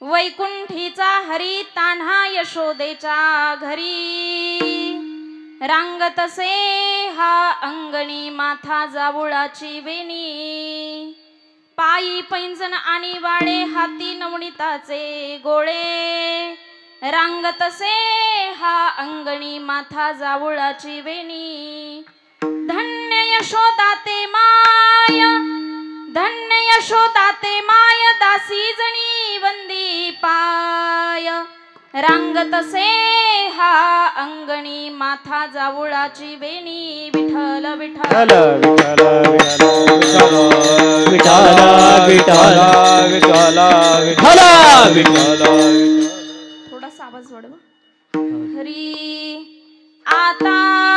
वैकुंठीचा हरी तान्हा यशोदेच्या घरी रांगतसे हा अंगणी माथा जावुळाची वेणी पायी पैंजण आणि वाडे हाती नवनीताचे गोळे रांगतसे हा अंगणी माथा जावुळाची वेणी धन्य यशोदाते माय धन्य यशोदाते माय दासी जणी वंदी पाय रांगतसे हा अंगणी माथा जावुळाची वेणी विठ्ठल विठ्ठल थोडासा आवाज वाढवा हरी आता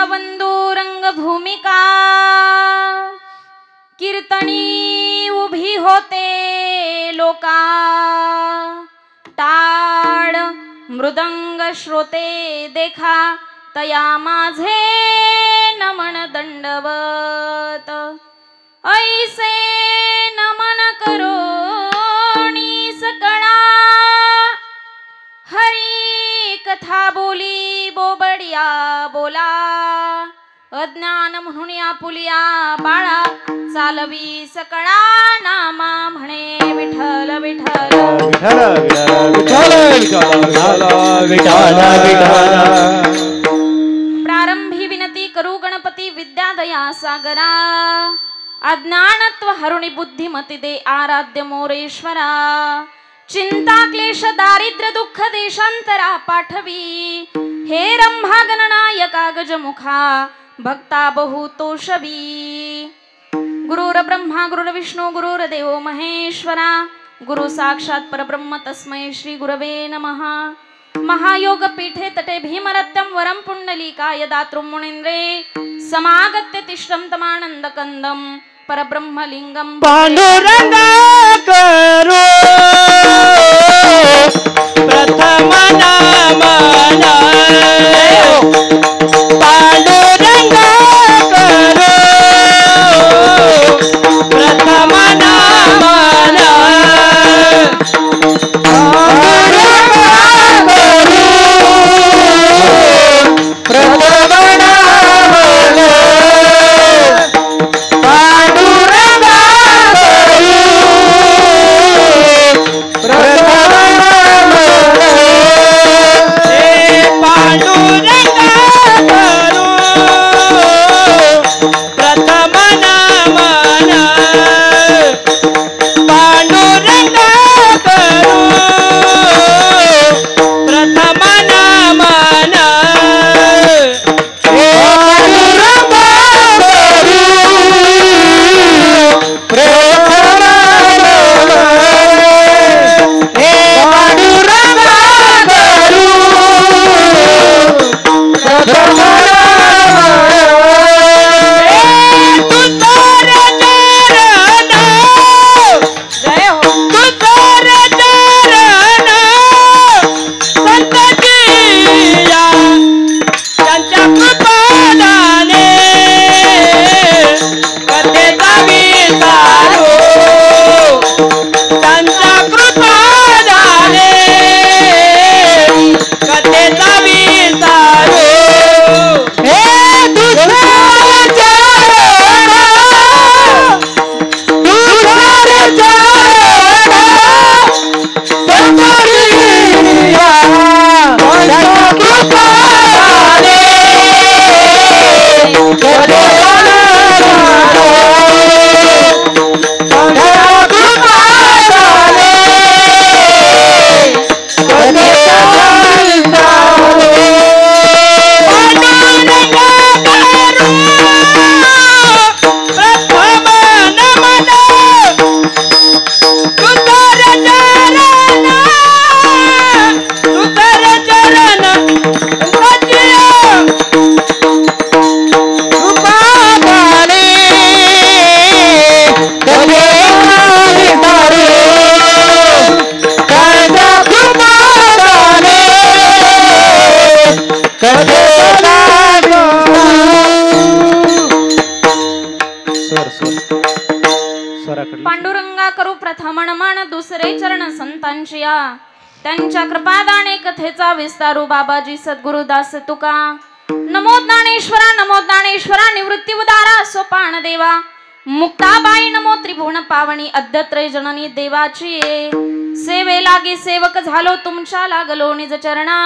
वंदू रंग भूमिका कीर्तनी उभी होते लोका टाळ मृदंग श्रोते देखा तया माझे नमन दंडवत ऐसे नमन करोनी सकळा हरी कथा बोली बोबडिया बोला अज्ञान म्हणून या पुलिया बाळा चालवी सकळा नामा म्हणे विठ्ठल विठ्ठल प्रारंभी विनती करू गणपती विद्यादया सागरा अज्ञानत्व हरुणी बुद्धिमती दे आराध्य मोरेश्वरा चिंता क्लेश दारिद्र्य दुःख देशांतरा पाठवी हे रंभा गणनायका गजमुखा भक्ता बहुतोषवी गुरुर ब्रह्मा गुरुर विष्णू गुरुर देवो महेश्वरा गुरु साक्षात परब्रह्म तस्मै श्री गुरवे नमः महायोग पीठे तटे भीमरत्यं वरं पुंडलीकाय दातृं मुनीन्द्रे समागत्य तिष्ठं तमानंद कंदं परब्रह्मलिंगं पांडुरंग करो प्रथम नामना पांडुरंग करो प्रथम नामना पांडुरंग वराकडे पांडुरंगा करू प्रथम नमन दुसरे चरण संतांची या त्यांच्या कृपादाने कथेचा विस्तारू बाबाजी सद्गुरुदास तुका नमो ज्ञानेश्वरा निवृत्ती उदारा सोपान देवा मुक्ताबाई नमो त्रिभुवन पावनी अद्यत्रय जननी देवाची सेवे लागे सेवक झालो तुमच्या लागलो निज चरणा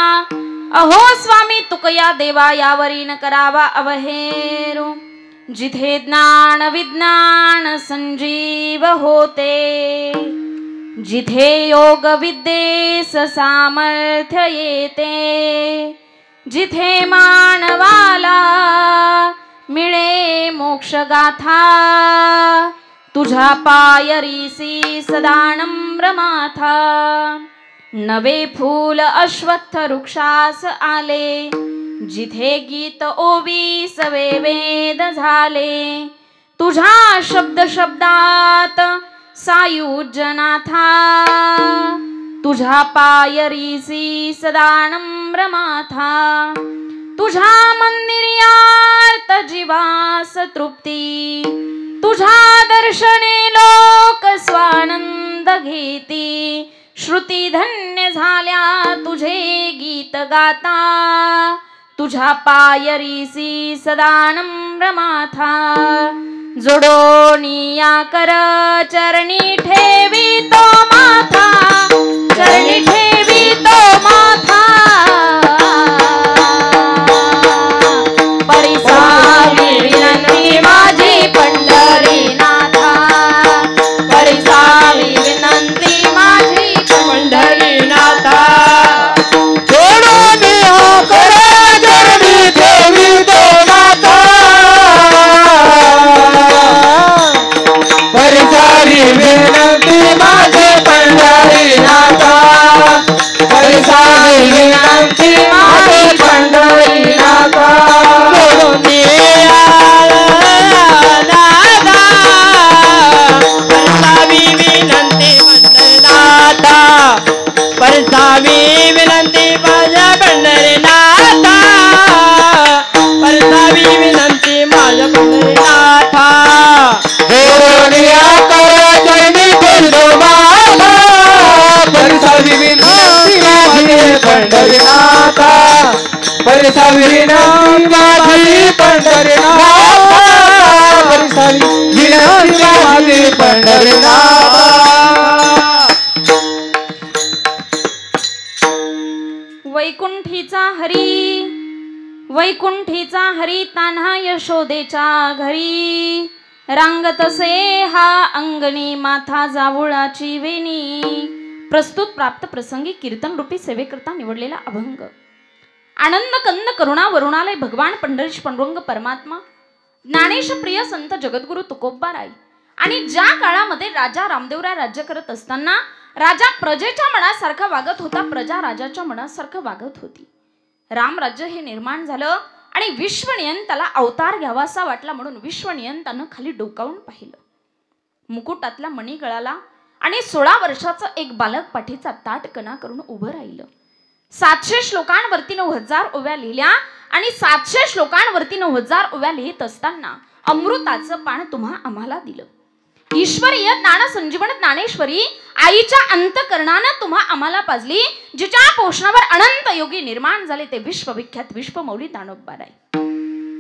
अहो स्वामी तुकया देवा यावरी न करावा अवहेरू जिथे ज्ञान विज्ञान संजीव होते जिथे योग विद्येस सामर्थ्य येते जिथे मानवाला मिळे मोक्ष गाथा तुझ्या पायरीसी सदा नम्र माथा नवे फूल अश्वत्थ वृक्षास आले जिथे गीत ओवी सवे वेद झाले तुझ्या शब्द शब्दात सायुज्यनाथा तुझ्या पायरीसी सदा नम्र माथा तुझ्या मंदिर्यार्थ जीवास तृप्ती तुझ्या दर्शने लोक स्वानंद घेती श्रुती धन्य झाल्या तुझे गीत गाता तुझ्या पायरीसी सदा नम्र माथा जोडोनिया कर चरणी ठेवी तो माथा चरणी ठेवी तो माथा परिसावी विनंती माझी पंढरीनाथा परिसावी विनंती माझी पंढरीनाथा जोडोनिया कर चरणी ठेवी तो माथा परिसावी विनंती माझी पंढरीनाथा परिसावी विनंती माझी पंढरीनाथा परसावी विनंती माझ्या पंढरीनाथा परसावी विनंती माझ्या पंढरीनाथा जोडोनिया कर चरणी ठेवी माथा परसावी विनंती माझी पंढरीनाथा परसावी विनंती माझी पंढरीनाथा परसावी विनंती माझी पंढरीनाथा वैकुंठीचा हरी तान्हा यशोदेच्या घरी रांगतसे हा अंगणी माथा जावुळाची वेणी प्रस्तुत प्राप्त प्रसंगी कीर्तन रूपी सेवेकरता निवडलेला अभंग आनंद कंद करुणा वरुणालय भगवान पंढरीश पांडुरंग परमात्मा ज्ञानेश प्रिय संत जगद्गुरु तुकोबाराय आणि ज्या काळामध्ये राजा रामदेवराय राज्य करत असताना राजा प्रजेच्या मनासारखा वागत होता प्रजा राजाच्या मनासारखं वागत होती रामराज्य हे निर्माण झालं आणि विश्वनियंताला अवतार घ्यावासा वाटला म्हणून विश्वनियंतानं खाली डोकावून पाहिलं मुकुटातला मणी गळाला आणि 16 वर्षाचं एक बालक पाठीचा ताटकणा करून उभं राहिलं 700 श्लोकांवरती 9000 ओव्या लिहिल्या आणि 700 श्लोकांवरती 9000 ओव्या लिहित असताना अमृताचं पान तुम्हा आम्हाला दिलं ईश्वरीय ज्ञान संजीवन ज्ञानेश्वरी आईच्या अंतकरणानं तुम्हा आम्हाला पाजली जिच्या पोषणावर अनंत योगी निर्माण झाले ते विश्वविख्यात विश्वमौली दानोबाराय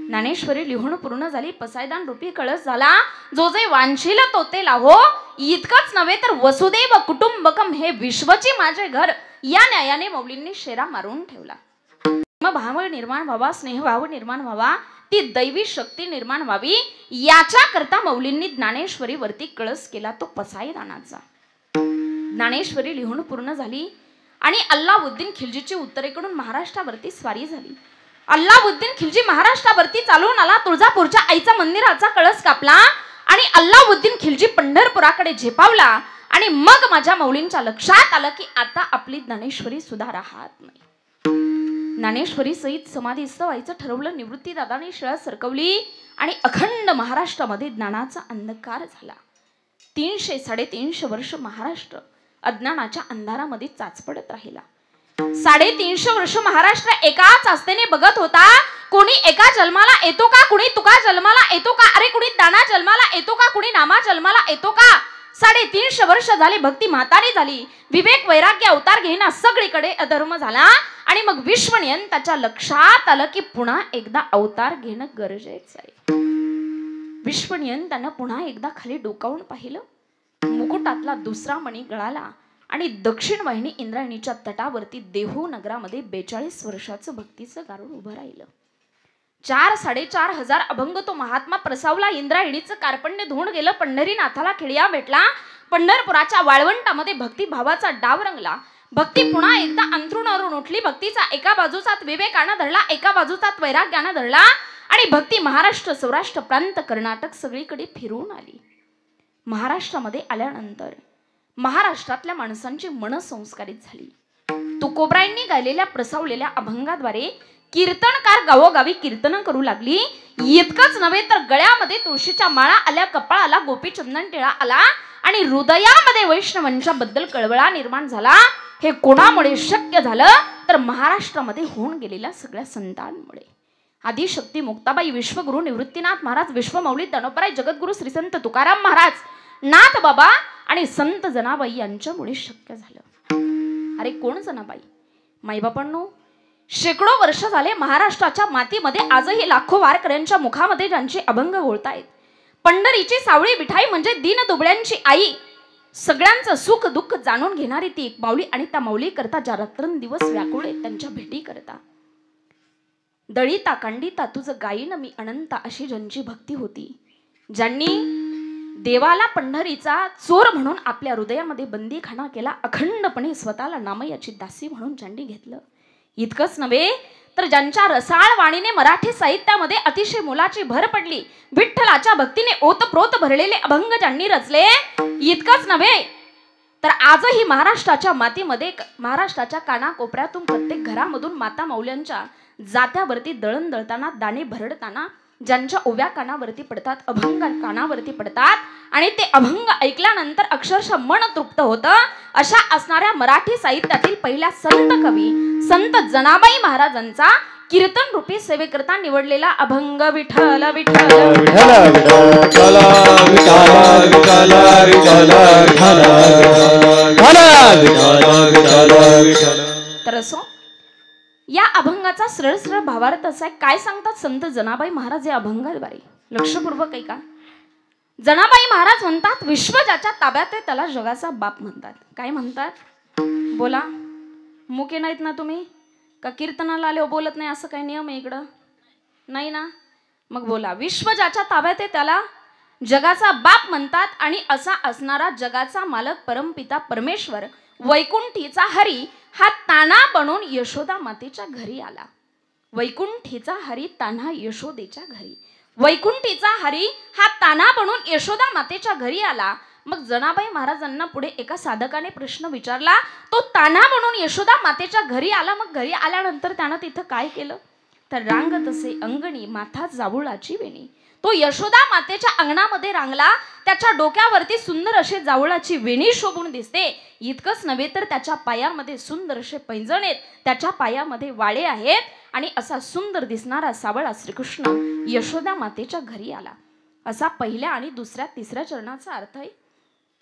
ज्ञानेश्वरी लिहून पूर्ण झाली पसायदान रूपी कळस झाला जो जे वांछील तो ते लाहो इतकंच नव्हे तर वसुदेव कुटुंबकम हे विश्वची माझे घर या न्यायाने मौलींनी शेरा मारून ठेवला भाव निर्माण व्हावा स्नेहभाव निर्माण व्हावा ती दैवी शक्ती निर्माण व्हावी याच्या करता मौलींनी ज्ञानेश्वरी वरती कळस केला तो पसायदानाचा ज्ञानेश्वरी लिहून पूर्ण झाली आणि अल्लाउद्दीन खिलजीची उत्तरेकडून महाराष्ट्रावरती स्वारी झाली अल्लाउद्दीन खिलजी महाराष्ट्रावरती चालून आला तुळजापूरच्या आईचा मंदिराचा कळस कापला आणि अल्लाउद्दीन खिलजी पंढरपुराकडे झेपावला आणि मग माझ्या मौलींच्या लक्षात आलं की आता आपली ज्ञानेश्वरी सुद्धा राहत नाही ज्ञानेश्वरी सहित समाधीस्थ व्हायचं ठरवलं निवृत्ती दादाने शिळा सरकवली आणि अखंड महाराष्ट्रामध्ये ज्ञानाचा अंधकार झाला 300-350 वर्ष महाराष्ट्र अज्ञानाच्या अंधारामध्ये चाचपडत राहिला 350 वर्ष महाराष्ट्र एकाच आस्थेने बघत होता. कोणी एका जन्माला येतो का, कुणी तुका जन्माला येतो का, अरे कुणी दाना जन्माला येतो का, कुणी नामा जन्माला येतो का. 350 वर्ष झाली भक्ती म्हातारी झाली. विवेक वैराग्य अवतार घेणा सगळीकडे अधर्म झाला. आणि मग विश्वनियंताच्या लक्षात आलं की पुन्हा एकदा अवतार घेणं गरजेचं आहे. विश्वनियंतानं पुन्हा एकदा खाली डोकावून पाहिलं. मुकुटातला दुसरा मणी गळाला आणि दक्षिण वाहिनी इंद्रायणीच्या तटावरती देहू नगरामध्ये 42 वर्षाचं भक्तीचं गारुड उभं राहिलं. 4-4.5 हजार अभंग तो महात्मा प्रसावला. इंद्रायणीचं कार्पण्य धुवून गेलं. पंढरीनाथाला खिळ्या भेटला. पंढरपुराच्या वाळवंटामध्ये भक्तिभावाचा डाव रंगला. भक्ती पुन्हा एकदा अंथरुणावरून उठली. भक्तीचा एका बाजूचा विवेकानं धरला, एका बाजूचा वैराग्यानं धरला आणि भक्ती महाराष्ट्र, सौराष्ट्र प्रांत, कर्नाटक सगळीकडे फिरून आली. महाराष्ट्रामध्ये आल्यानंतर महाराष्ट्रातल्या माणसांची मन संस्कारित झाली. तुकोबरायांनी गायलेल्या प्रसावलेल्या अभंगाद्वारे कीर्तनकार गावोगावी कीर्तन करू लागली. इतकंच नव्हे तर गळ्यामध्ये तुळशीच्या माळा आल्या, कपाळाला गोपीचंदन टिळा आला आणि हृदयामध्ये वैष्णवांच्या बद्दल कळवळा निर्माण झाला. हे कोणामुळे शक्य झालं तर महाराष्ट्रामध्ये होऊन गेलेल्या सगळ्या संतांमुळे. आदिशक्ती मुक्ताबाई, विश्वगुरु निवृत्तीनाथ महाराज, विश्वमौली दनोपराय, जगद्गुरु श्री संत तुकाराम महाराज, नाथ बाबा आणि संत जनाबाई यांच्यामुळे शक्य झालं. अरे कोण जनाबाई? माईबापांनो, शेकडो वर्ष झाले महाराष्ट्राच्या मातीमध्ये आजही लाखो वारकऱ्यांच्या मुखामध्ये ज्यांचे अभंग घोळतायत. पंढरीची सावळी विठाई म्हणजे दीन दुबळ्यांची आई, सगळ्यांचं सुख दुःख जाणून घेणारी ती एक माऊली आणि त्या माऊली करता ज्या रात्रंदिवस व्याकुळे त्यांच्या भेटी करता. दळीता कांडिता तुझं गाईन मी अनंता अशी ज्यांची भक्ती होती, ज्यांनी देवाला पंढरीचा चोर म्हणून आपल्या हृदयामध्ये बंदीखाना केला, अखंडपणे स्वतःला नामयाची दासी म्हणून ज्यांनी घेतलं. इतकंच नव्हे तर ज्यांच्या रसाळ वाणीने मराठी साहित्यामध्ये अतिशय मोलाची भर पडली, विठ्ठलाच्या भक्तीने ओतप्रोत भरलेले अभंग ज्यांनी रचले. इतकंच नव्हे तर आजही महाराष्ट्राच्या मातीमध्ये, महाराष्ट्राच्या कानाकोपऱ्यातून प्रत्येक घरामधून माता माऊल्यांच्या जात्यावरती दळण दळताना, दाणे भरडताना ज्यांच्या ओव्या कानावरती पडतात, अभंग कानावरती पडतात आणि ते अभंग ऐकल्यानंतर अक्षरशः मन तृप्त होतं, अशा असणाऱ्या मराठी साहित्यातील पहिल्या संत कवी संत जनाबाई महाराजांचा कीर्तन रूपी सेवेकरता निवडलेला अभंग विठ्ठल विठ्ठल तर असो या अभंगाचा सरळ सरळ भावार्थ असा आहे. काय सांगतात संत जनाबाई महाराज या अभंगाद्वारे? लक्षपूर्वक ऐका. जनाबाई महाराज म्हणतात, विश्व ज्याच्या ताब्यात आहे त्याला जगाचा बाप म्हणतात. काय म्हणतात? बोला. मुके नाहीत ना तुम्ही? का कीर्तनाला आले बोलत नाही असं काही नियम आहे इकडं? नाही ना? मग बोला. विश्व ज्याच्या ताब्यात आहे त्याला जगाचा बाप म्हणतात. आणि असा असणारा जगाचा मालक परमपिता परमेश्वर वैकुंठीचा हरी हा ताना बनून यशोदा मातेच्या घरी आला. वैकुंठीचा हरी तान्हा यशोदेच्या घरी. वैकुंठीचा हरी हा ताना बनून यशोदा मातेच्या घरी आला. मग जनाबाई महाराजांना पुढे एका साधकाने प्रश्न विचारला, तो ताना म्हणून यशोदा मातेच्या घरी आला, मग घरी आल्यानंतर त्यानं तिथं काय केलं? तर रांग तसे अंगणी माथा जावुळाची वेणी. तो यशोदा मातेच्या अंगणामध्ये रांगला. त्याच्या डोक्यावरती सुंदर असे जावळाची वेणी शोभून दिसते. इतकंच नव्हे तर त्याच्या पायामध्ये सुंदर असे पैंजण आहेत, त्याच्या पायामध्ये वाळे आहेत आणि असा सुंदर दिसणारा सावळा श्रीकृष्ण यशोदा मातेच्या घरी आला. असा पहिल्या आणि दुसऱ्या तिसऱ्या चरणाचा अर्थ आहे.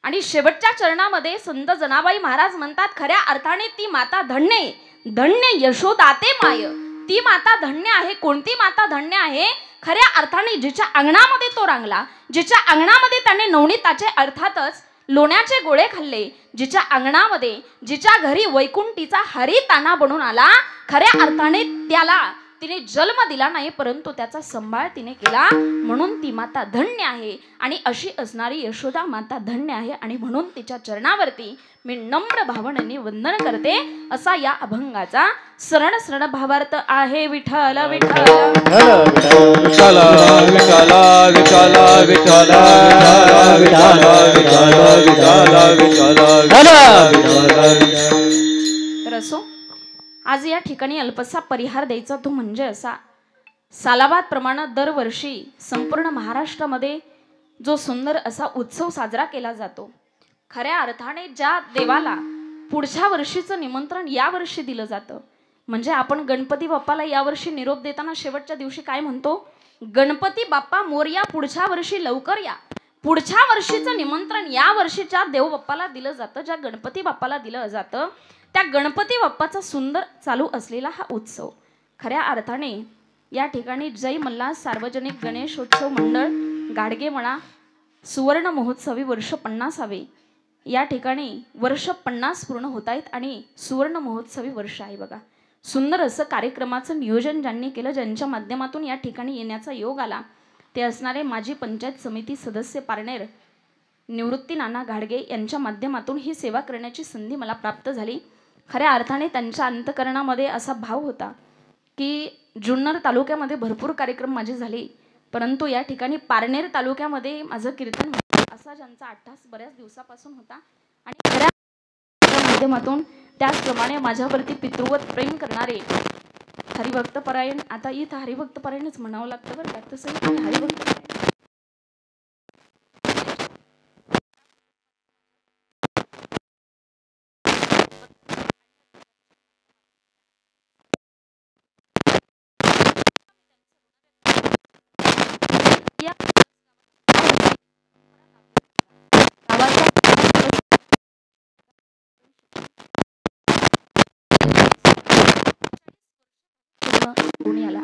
आणि शेवटच्या चरणामध्ये संत जनाबाई महाराज म्हणतात, खऱ्या अर्थाने ती माता धन्य, धन्य यशोदाते माय. ती माता धन्य आहे. कोणती माता धन्य आहे? खऱ्या अर्थाने जिच्या अंगणामध्ये तो रांगला, जिच्या अंगणामध्ये त्याने नवनीताचे अर्थातच लोण्याचे गोळे खाल्ले, जिच्या अंगणामध्ये, जिच्या घरी वैकुंठीचा हरी ताना बनून आला, खऱ्या अर्थाने त्याला तिने जन्म दिला नाही परंतु त्याचा सांभाळ तिने केला, म्हणून ती माता धन्य आहे. आणि अशी असणारी यशोदा माता धन्य आहे आणि म्हणून तिच्या चरणावरती मी नम्र भावनेने वंदन करते. असा या अभंगाचा सरळ सरळ भावार्थ आहे. विठ्ठल विठ्ठल विठ्ठल विठ्ठल विठ्ठल विठ्ठल तर असो आज या ठिकाणी अल्पसा परिहार द्यायचा तो म्हणजे असा, सालाबाद प्रमाणे दरवर्षी संपूर्ण महाराष्ट्रामध्ये जो सुंदर असा उत्सव साजरा केला जातो, खऱ्या अर्थाने ज्या देवाला पुढच्या वर्षीचं निमंत्रण या वर्षी दिलं जातं. म्हणजे आपण गणपती बाप्पाला यावर्षी निरोप देताना शेवटच्या दिवशी काय म्हणतो? गणपती बाप्पा मोरया, पुढच्या वर्षी लवकर या. पुढच्या वर्षीचं निमंत्रण या वर्षीच्या देव बाप्पाला दिलं जातं. ज्या गणपती बाप्पाला दिलं जातं त्या गणपती बाप्पाचा सुंदर चालू असलेला हा उत्सव. खऱ्या अर्थाने या ठिकाणी जय मल्हार सार्वजनिक गणेशोत्सव मंडळ गाडगे म्हणा सुवर्ण महोत्सवी वर्ष 50वे. या ठिकाणी वर्ष 50 पूर्ण होत आहेत आणि सुवर्ण महोत्सवी वर्ष आहे बघा. सुंदर असं कार्यक्रमाचं नियोजन ज्यांनी केलं, ज्यांच्या माध्यमातून या ठिकाणी येण्याचा योग आला ते असणारे माजी पंचायत समिती सदस्य पारनेर निवृत्ती नाना घाडगे यांच्या माध्यमातून ही सेवा करण्याची संधी मला प्राप्त झाली. खऱ्या अर्थाने त्यांच्या अंतकरणामध्ये असा भाव होता की जुन्नर तालुक्यामध्ये भरपूर कार्यक्रम माझे झाले, परंतु या ठिकाणी पारनेर तालुक्यामध्ये माझं कीर्तन असा ज्यांचा अट्टास बऱ्याच दिवसापासून होता आणि खऱ्या माध्यमातून त्याचप्रमाणे माझ्यावरती पितृवत प्रेम करणारे हरिभक्तपरायण, आता इथं हरिभक्तपरायणच म्हणावं लागतं बरं का, तसं हरिभक्तपरायण आला.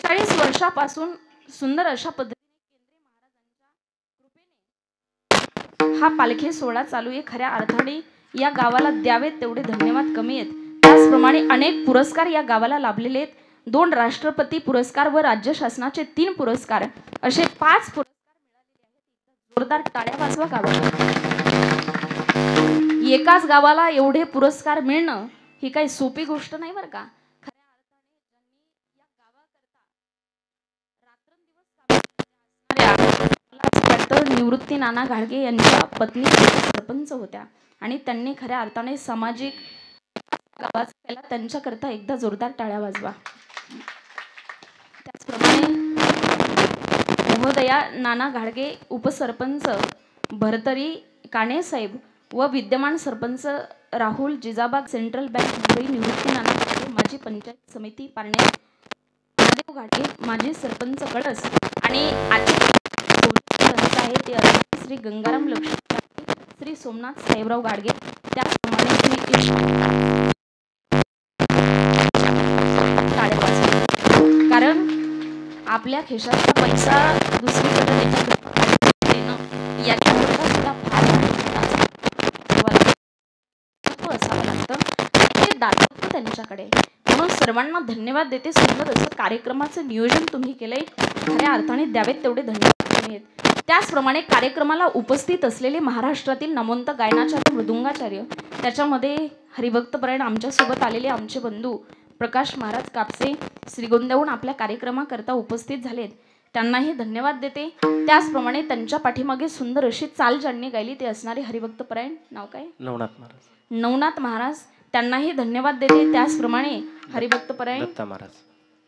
40 वर्षापासून सुंदर अशा पद्धतीने केंद्रीय महाराजांच्या कृपेने हा पालखी सोहळा चालू आहे. खऱ्या अर्थाने या गावाला द्यावेत तेवढे धन्यवाद कमी आहेत. त्याचप्रमाणे अनेक पुरस्कार या गावाला लाभलेले आहेत. 2 राष्ट्रपती पुरस्कार व राज्य शासनाचे 3 पुरस्कार असे 5 पुरस्कार मिळालेले आहेत. जोरदार टाळ्या वाजवा गावाला. एकाच गावाला एवढे पुरस्कार मिळणं ही काही सोपी गोष्ट नाही बरं का. निवृत्ती नाना घाडगे यांच्या पत्नी सरपंच होत्या आणि त्यांनी खऱ्या अर्थाने सामाजिक गावाचा केला. त्यांच्याकरता एकदा जोरदार टाळ्या वाजवा. त्याचप्रमाणे महोदया नाना घाडगे उपसरपंच भरतरी काणे साहेब व विद्यमान सरपंच राहुल जिजाबाग सेंट्रल बँक मुंबई निवृत्ती नाना घाडगे माजी पंचायत समिती पारनेर महादेव घाडगे माजी सरपंच कळस आणि आहे ते श्री गंगाराम लक्ष्मी श्री सोमनाथ साहेबराव गाडगे. त्याचप्रमाणे कारण आपल्या खिशाचा पैसा दुसरीकडे याच्याकरता सुद्धा फार असावं लागतं. ते दाखवतं त्यांच्याकडे. म्हणून सर्वांना धन्यवाद देते. सुंदर असं कार्यक्रमाचं नियोजन तुम्ही केलंय. खऱ्या अर्थाने द्यावेत तेवढे धन्यवाद तुम्ही आहेत. त्याचप्रमाणे कार्यक्रमाला उपस्थित असलेले महाराष्ट्रातील नामवंत गायनाचार्य मृदुंगाचार्य, त्याच्यामध्ये हरिभक्तपरायण आमच्यासोबत आलेले आमचे बंधू प्रकाश महाराज कापसे श्रीगोंद्याहून आपल्या कार्यक्रमाकरता उपस्थित झालेत. त्यांनाही धन्यवाद देते. त्याचप्रमाणे त्यांच्या पाठीमागे सुंदर अशी चाल ज्यांनी गायली ते असणारे हरिभक्तपरायण नाव काय? नवनाथ महाराज. नवनाथ महाराज त्यांनाही धन्यवाद देते. त्याचप्रमाणे हरिभक्तपरायण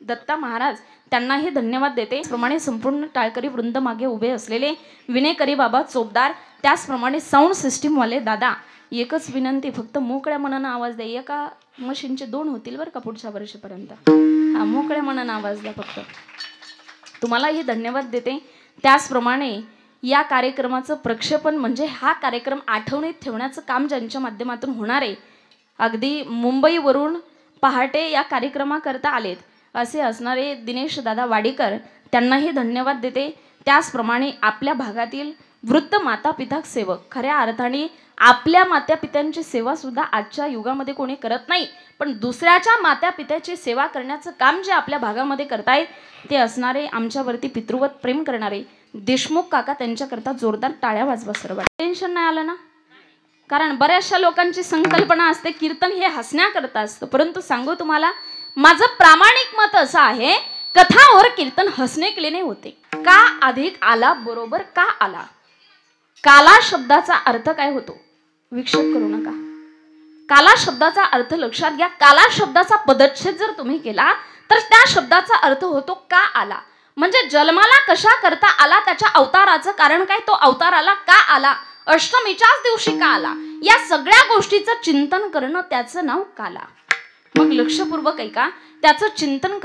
दत्ता महाराज त्यांनाही धन्यवाद देते. त्याचप्रमाणे संपूर्ण टाळकरी वृंद मागे उभे असलेले विनयकरी बाबा चोपदार, त्याचप्रमाणे साऊंड सिस्टीम वाले दादा. एकच विनंती, फक्त मोकळ्या मनानं आवाज द्या. एका मशीनचे 2 होतील बरं का पुढच्या वर्षीपर्यंत. हा, मोकळ्या मनानं आवाज द्या फक्त. तुम्हालाही धन्यवाद देते. त्याचप्रमाणे या कार्यक्रमाचं प्रक्षेपण म्हणजे हा कार्यक्रम आठवणीत ठेवण्याचं काम ज्यांच्या माध्यमातून होणार आहे, अगदी मुंबईवरून पहाटे या कार्यक्रमाकरता आलेत असे असणारे दिनेश दादा वाडेकर, त्यांनाही धन्यवाद देते. त्याचप्रमाणे आपल्या भागातील वृद्ध माता पिता सेवक, खऱ्या अर्थाने आपल्या माता पित्यांची सेवा सुद्धा आजच्या युगामध्ये कोणी करत नाही, पण दुसऱ्याच्या माता पित्याची सेवा करण्याचं काम जे आपल्या भागामध्ये करतायत ते असणारे आमच्यावरती पितृवत प्रेम करणारे देशमुख काका, त्यांच्याकरता जोरदार टाळ्या वाजवा सर्व. टेन्शन नाही आलं ना? कारण बऱ्याचशा लोकांची संकल्पना असते कीर्तन हे हसण्याकरता असतं, परंतु सांगू तुम्हाला माझं प्रामाणिक मत असं आहे, कथा और कीर्तन हसने के लिए नहीं होते. का अधिक आला बरोबर का आला. काला शब्दाचा अर्थ काय होतो विक्षेप करू नका. काला शब्दाचा अर्थ लक्षात घ्या. काला शब्दाचा पदच्छेद जर तुम्ही केला तर त्या शब्दाचा अर्थ होतो का आला. म्हणजे जन्माला कशा करता आला, त्याच्या अवताराचं कारण काय, तो अवताराला का आला, अष्टमीच्याच दिवशी का आला, या सगळ्या गोष्टीचं चिंतन करणं त्याचं नाव काला. मग लक्षपूर्वक ऐका, त्याचं चिंतन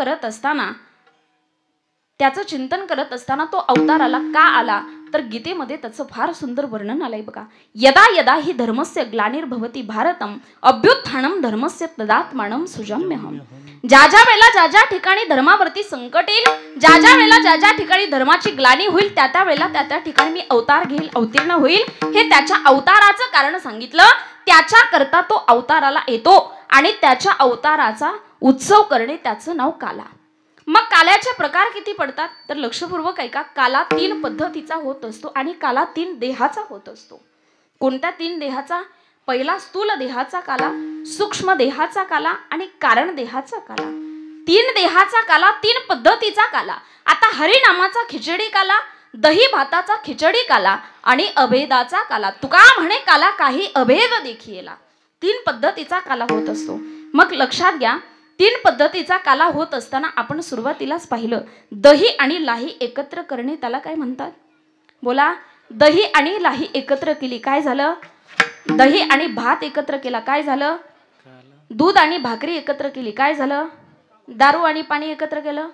करत असताना तो अवतार आला. का आला तर गीतेमध्ये त्याचं फार सुंदर वर्णन आलंय बघा. यदा यदा हि धर्मस्य ग्लानिर्भवति भारतम अभ्युत्थानम धर्मस्य तदात्मानं सुजम्यहम. ज्या ज्या वेळेला ज्या ज्या ठिकाणी धर्मावरती संकट येईल, ज्या ज्या वेळेला ज्या ज्या ठिकाणी धर्माची ग्लानी होईल, त्या त्या वेळेला त्या त्या ठिकाणी मी अवतार घेईल, अवतीर्ण होईल. हे त्याच्या अवताराचं कारण सांगितलं. त्याच्या करता तो अवताराला येतो आणि त्याच्या अवताराचा उत्सव करणे त्याचं नाव काला. मग काल्याचे प्रकार किती पडतात तर लक्षपूर्वक ऐका. काला 3 पद्धतीचा होत असतो आणि काला 3 देहाचा होत असतो. कोणत्या 3 देहाचा? पहिला स्थूल देहाचा काला, सूक्ष्म देहाचा काला आणि कारण देहाचा काला. 3 देहाचा काला, 3 पद्धतीचा काला. आता हरिनामाचा खिचडी काला, दही भाताचा खिचडी काला आणि अभेदाचा काला. तुका म्हणे काला काही अभेद देखील. 3 पद्धतीचा काला होत असतो. मग लक्षात घ्या, 3 पद्धतीचा काला होत असताना आपण सुरुवातीलाच पाहिलं, दही आणि लाही एकत्र करणे त्याला काय म्हणतात? बोला. दही आणि लाही एकत्र केली काय झालं? दही आणि भात एकत्र केला काय झालं? दूध आणि भाकरी एकत्र केली काय झालं? दारू आणि पाणी एकत्र केलं.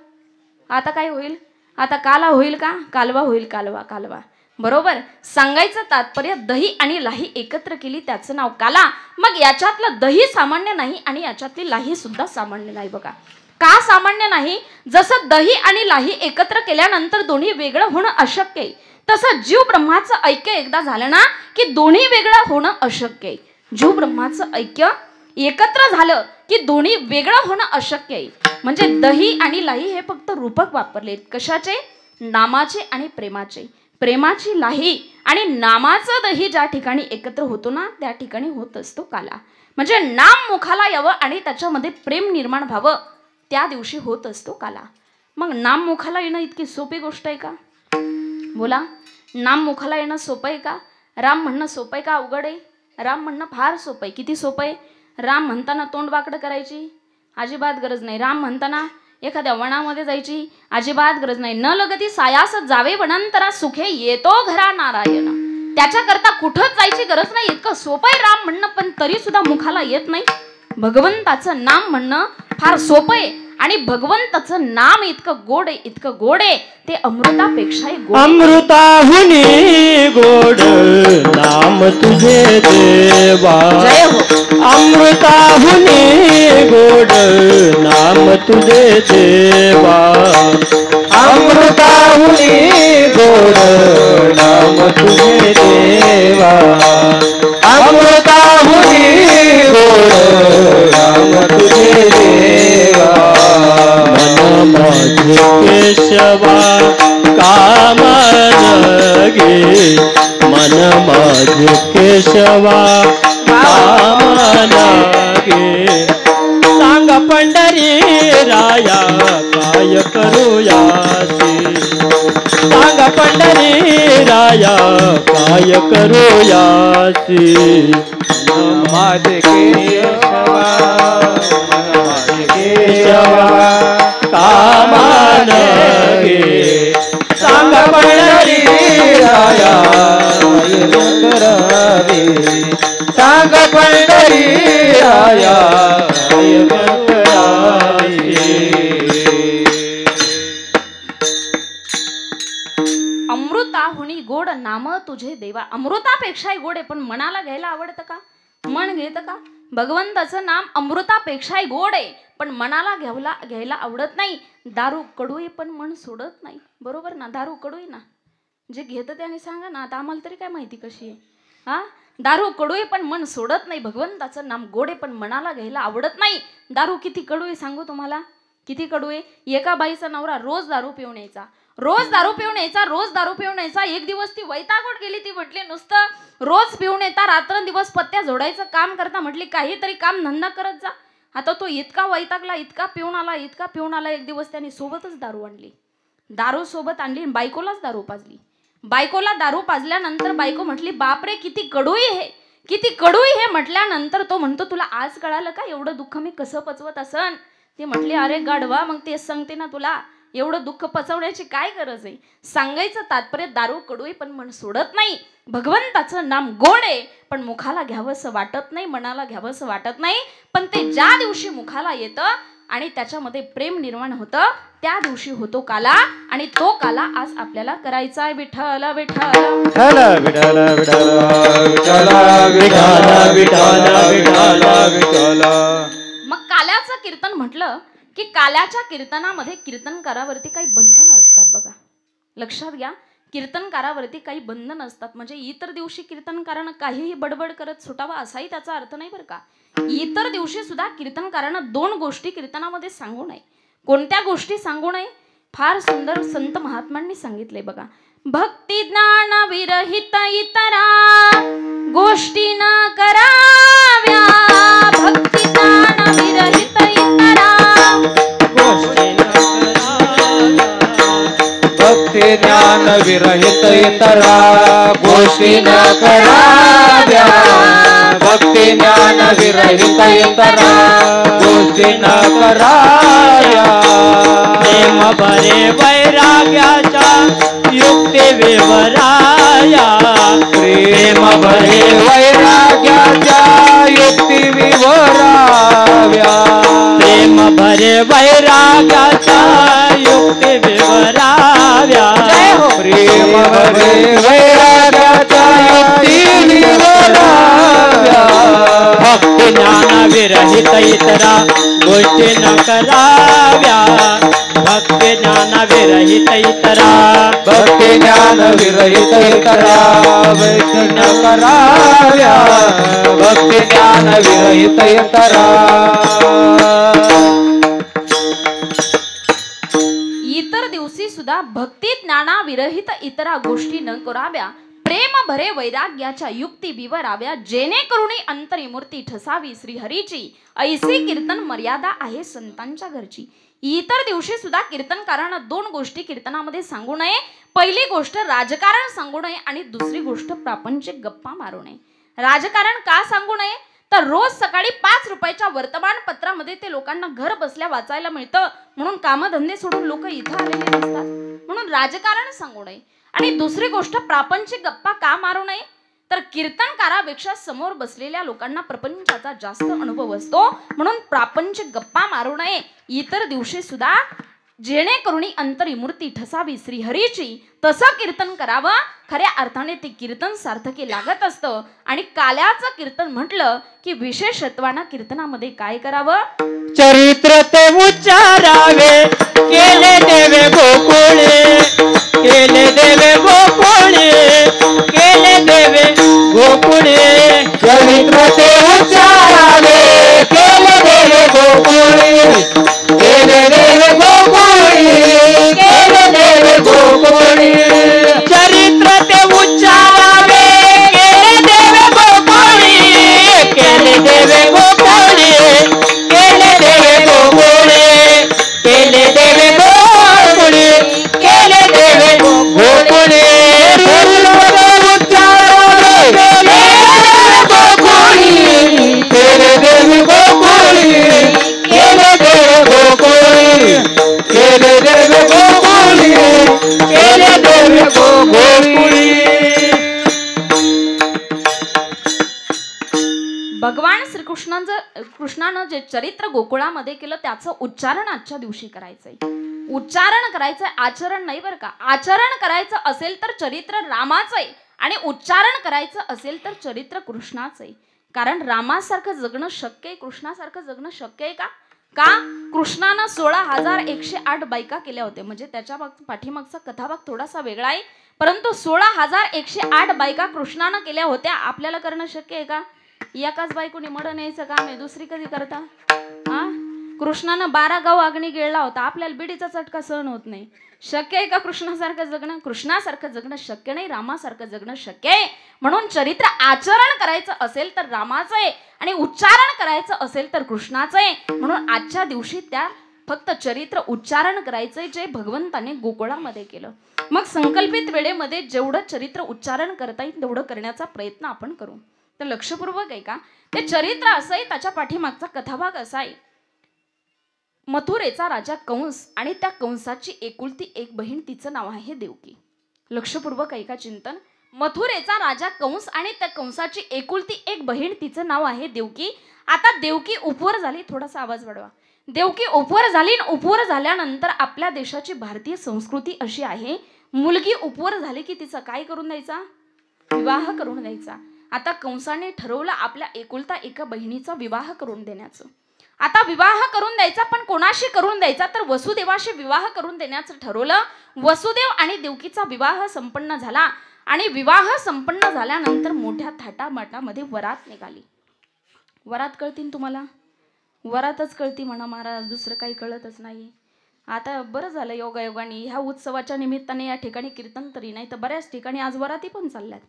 आता काय होईल? आता काला होईल का? कालवा होईल. कालवा. बरोबर. सांगायचं तात्पर्य, दही आणि लाही एकत्र केली त्याचं नाव काला. मग याच्यातलं दही सामान्य नाही आणि याच्यातली लाही सुद्धा सामान्य नाही बघा. का सामान्य नाही? जसं दही आणि लाही एकत्र केल्यानंतर दोन्ही वेगळं होणं अशक्य आहे, तसं जीव ब्रह्माचं ऐक्य एकदा झालं ना की दोन्ही वेगळं होणं अशक्य आहे. जीव ब्रह्माचं ऐक्य एकत्र झालं की दोन्ही वेगळं होणं अशक्य आहे. म्हणजे दही आणि लाही हे फक्त रूपक वापरले. कशाचे? नामाचे आणि प्रेमाचे. प्रेमाची लाही आणि नामाचं दही ज्या ठिकाणी एकत्र होतो ना त्या ठिकाणी होत असतो काला. म्हणजे नाम मुखाला यावं आणि त्याच्यामध्ये प्रेम निर्माण व्हावं, त्या दिवशी होत असतो काला. मग नाम मुखाला येणं इतकी सोपी गोष्ट आहे का? बोला. नाम मुखाला येणं सोपं आहे का? राम म्हणणं सोपं आहे का अवघड आहे? राम म्हणणं फार सोपं आहे. किती सोपं आहे? राम म्हणताना तोंड वाकडं करायची अजिबात गरज नाही. राम म्हणताना एखाद्या वनामध्ये जायची अजिबात गरज नाही. न लगती सायास जावे वनांतरा सुखे येतो घरा नारायण. त्याच्याकरता कुठंच जायची गरज नाही. इतकं सोपं आहे राम म्हणणं, पण तरी सुद्धा मुखाला येत नाही. भगवंताचं नाम म्हणणं फार सोपं आहे आणि भगवंताचं नाम इतकं गोड आहे ते अमृतापेक्षाही गोड. अमृताहुनी गोड नाम तुझे देवा. जय हो. अमृताहुनी गोड नाम तुझे देवा. अमृताहुनी गोड नाम तुझे देवा. अमृताहुनी गोड नाम तुझे देवा. मन माझे केशवा कामन गे. मन माझे केशवा कामन गे. सांग पंढरी राया काय करूयासी. सांग पंढरी राया काय करूयासी. माझे केशवा केशवा कामन गे. सांग पंढरी राया करावे. सांग पंढरी राया अमृताहुनी गोड नाम तुझे देवा. अमृतापेक्षाही गोड आहे, पण मनाला घ्यायला आवडतं का? मन घेतं का? भगवंताचं नाम अमृतापेक्षाही गोड आहे, पण मनाला घ्यायला आवडत नाही. दारू कडू आहे पण मन सोडत नाही. बरोबर ना? दारू कडू आहे ना. जे घेतं त्याने सांगा ना. आता आम्हाला तरी काय माहिती कशी आहे. हा, दारू कडू आहे पण मन सोडत नाही. भगवंताचं नाम गोड आहे पण मनाला घ्यायला आवडत नाही. दारू किती कडू आहे सांगू तुम्हाला? किती कडू आहे? एका बाईचा नवरा रोज दारू पिऊन यायचा. एक दिवस ती वैतागून गेली. ती म्हटली नुसतं रोज पिऊन येता, रात्रंदिवस पत्त्या जोडायचं काम करता. म्हटली काहीतरी काम धंदा करत जा. आता तो इतका वैतागला, इतका पिऊन आला. एक दिवस त्याने सोबतच दारू आणली. दारू सोबत आणली, बायकोलाच दारू पाजली. बायकोला दारू पाजल्यानंतर बायको म्हटली बापरे किती कडूई हे म्हटल्यानंतर तो म्हणतो तुला आज कळालं का एवढं दुःख मी कसं पचवत असन? ती म्हटली अरे गाढवा, मग तेच सांगते ना तुला. एवढं दुःख पचवण्याची काय गरज आहे? सांगायचं तात्पर्य दारू कडू आहे पण मन सोडत नाही. भगवंताचं नाम गोड आहे पण मुखाला घ्यावंसं वाटत नाही, मनाला घ्यावंसं वाटत नाही. पण ते ज्या दिवशी मुखाला येतं आणि त्याच्यामध्ये प्रेम निर्माण होतं त्या दिवशी होतो काला. आणि तो काला आज आपल्याला करायचा आहे. विठ्ठल विठ्ठल विठ्ठल विठ्ठल विठ्ठल विठ्ठल विठ्ठल विठ्ठल विठ्ठल. मग काल्याचं कीर्तन म्हटलं की काल्याच्या कीर्तनामध्ये कीर्तनकारावरती काही बंधनं असतात बघा. लक्षात घ्या, कीर्तनकारावरती काही बंधन असतात. म्हणजे इतर दिवशी कीर्तनकारानं काहीही बडबड करत सुटावा असाही त्याचा अर्थ नाही बरं का. इतर दिवशी सुद्धा कीर्तनकारानं 2 गोष्टी कीर्तनामध्ये सांगू नये. कोणत्या गोष्टी सांगू नये? फार सुंदर संत महात्मांनी सांगितले बघा. भक्ती ज्ञान विरहित इतरा गोष्टी न कराव्या. भक्ती ज्ञान विरहित इतरा भक्ती ज्ञान विरहित इतरा गोष्टी न कराव्या. भक्ती ज्ञान विरहित इतरा गोष्टी न कराव्या. प्रेम भरे वैराग्याच्या युक्ती विवराया. प्रेम भरे वैराग्याच्या युक्ती विवराव्या. प्रेम भरे वैराग्याच्या युक्ती विवराव्या. प्रेम भरे वैराग्याच्या युक्ती विवराव्या. भक्ती ज्ञान विरहित इतरा गोष्टी न कराव्या. भक्ती ज्ञान विरहित इतरा भक्ती ज्ञान विरहित इतरा भक्ती न कराव्या. भक्ती ज्ञान विरहित इतरा. इतर दिवशी सुद्धा भक्ती ज्ञाना विरहित इतरा गोष्टी न कराव्या. प्रेम भरे वैराग्याच्या युक्ती विवराव्या. जेणेकरून अंतरी मूर्ती ठसावी श्रीहरीची. ऐसी कीर्तन मर्यादा आहे संतांच्या घरची. इतर दिवशी सुद्धा कीर्तनकारांना 2 गोष्टी कीर्तनामध्ये सांगू नये. पहिली गोष्ट राजकारण सांगू नये आणि दुसरी गोष्ट प्रापंचिक गप्पा मारू नये. राजकारण का सांगू नये? तर रोज सकाळी 5 रुपयाच्या वर्तमानपत्रामध्ये ते लोकांना घर बसल्या वाचायला मिळतं म्हणून कामधंदे सोडून लोक इथं आलेले नसतात. म्हणून राजकारण सांगू नये. आणि दुसरी गोष्ट प्रापंचिक गप्पा का मारू नये? तर कीर्तनकारापेक्षा समोर बसलेल्या लोकांना प्रपंचाचा जास्त अनुभव असतो म्हणून प्रापंचिक गप्पा मारू नये इतर दिवशी सुद्धा. जेणेकरून अंतरी मूर्ती ठसावी श्रीहरीची. तसं कीर्तन करावं. खऱ्या अर्थाने ते कीर्तन सार्थकी लागत असतं. आणि काल्याचं कीर्तन म्हटलं की विशेषत्वानं कीर्तनामध्ये काय करावं? चरित्र ते उच्चारावे. केले देवे गोकुळे. केले देवे गोकुळे. केले देवे गोकुळे. चरित्र ते उच्चारावे. केले देवे गोकुळे. केले देवे गोकुळे. केले देवे गोकुळे. चरित्र ते उच्चारावे. केले देवे गोकुळे. केले देवे गोकुळे. केले देवे गोकुळे. केले देवे गोकुळे. केले देवे गोकुळे. केले देवे गोकुळे. केले देवे गोकुळे. केले देवे गोकुळे. केले देवे गोकुळे. भगवान कृष्णानं जे चरित्र गोकुळामध्ये केलं त्याचं उच्चारण आजच्या दिवशी करायचंय. उच्चारण करायचंय, आचरण नाही बरं का. आचरण करायचं असेल तर चरित्र रामाचं आहे आणि उच्चारण करायचं असेल तर चरित्र कृष्णाचं आहे. कारण रामासारखं जगणं शक्य आहे, कृष्णासारखं जगणं शक्य आहे का? का? कृष्णानं 16,108 बायका केल्या होत्या. म्हणजे त्याच्या पाठीमागचा कथाभाग थोडासा वेगळा आहे. परंतु 16,108 बायका कृष्णानं केल्या होत्या. आपल्याला करणं शक्य आहे का? एकाच बायकोने मडं न्यायचं काम आहे, दुसरी कधी करता? हा, कृष्णानं 12 गाव अग्नी गिळला होता. आपल्याला बिडीचा चटका सहन होत नाही. शक्य आहे का कृष्णासारखं जगणं? कृष्णासारखं जगणं शक्य नाही, रामासारखं जगणं शक्य आहे. म्हणून चरित्र आचरण करायचं असेल तर रामाचं आहे आणि उच्चारण करायचं असेल तर कृष्णाचं आहे. म्हणून आजच्या दिवशी त्या फक्त चरित्र उच्चारण करायचंय जे भगवंताने गोकुळामध्ये केलं. मग संकल्पित वेळेमध्ये जेवढं चरित्र उच्चारण करता येईल तेवढं करण्याचा प्रयत्न आपण करू. तर लक्षपूर्वक आहे का? ते चरित्र असं आहे, त्याच्या पाठीमागचा कथाभाग असा आहे. मथुरेचा राजा कंस आणि त्या कंसाची एकुलती एक बहीण, तिचं नाव आहे देवकी. लक्षपूर्वक ऐका चिंतन. मथुरेचा राजा कंस आणि त्या कंसाची एकुलती एक बहीण, तिचं नाव आहे देवकी. आता देवकी उपवर झाली, थोडासा आवाज वाढवा. देवकी उपवर झाली. उपवर झाल्यानंतर आपल्या देशाची भारतीय संस्कृती अशी आहे, मुलगी उपवर झाली की तिचा काय करून द्यायचा? विवाह करून द्यायचा. आता कंसाने ठरवलं आपल्या एकुलता एका बहिणीचा विवाह करून देण्याचं. आता विवाह करून द्यायचा, पण कोणाशी करून द्यायचा? तर वसुदेवाशी विवाह करून देण्याचं ठरवलं. वसुदेव आणि देवकीचा विवाह संपन्न झाला आणि विवाह संपन्न झाल्यानंतर मोठ्या थाटामाटामध्ये वरात निघाली. वरात कळतील तुम्हाला? वरातच कळती म्हणा महाराज, दुसरं काही कळतच नाही. आता बरं झालं योगायोगाने ह्या उत्सवाच्या निमित्ताने या ठिकाणी कीर्तन तरी, नाही तर बऱ्याच ठिकाणी आज वराती पण चालल्यात,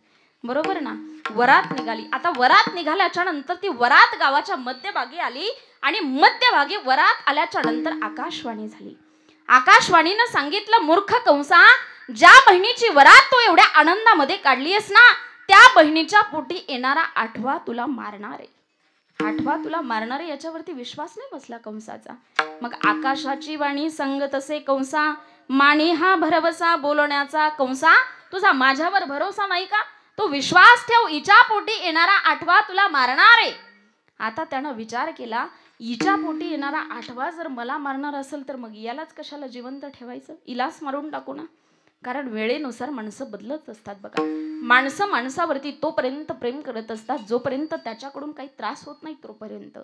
बरोबर ना. वरात निघाली. आता वरात निघाल्याच्या नंतर ती वरात गावाच्या मध्यभागी आली आणि मध्यभागी वरात आल्याच्या नंतर आकाशवाणी झाली. आकाशवाणीनं सांगितलं, मूर्ख कंसा, ज्या बहिणीची वरात तू एवढ्या आनंदामध्ये काढलीस ना, त्या बहिणीच्या पोटी येणारा आठवा तुला मारणार आहे. आठवा तुला मारणार आहे. याच्यावरती विश्वास नाही बसला कंसाचा. मग आकाशाची वाणी संग तसे कंसा, मानी हा भरवसा बोलण्याचा. कंसा, तुझा माझ्यावर भरोसा नाही का? तो विश्वास ठेव, हिच्या पोटी येणारा आठवा तुला मारणार आहे. आता त्यानं विचार केला, हिच्या पोटी येणारा आठवा जर मला मारणार असेल तर मग यालाच कशाला जिवंत ठेवायचं, इलाच मारून टाकू ना. कारण वेळेनुसार माणसं बदलत असतात बघा. माणसं माणसावरती तोपर्यंत प्रेम करत असतात जोपर्यंत त्याच्याकडून काही त्रास होत नाही तोपर्यंत.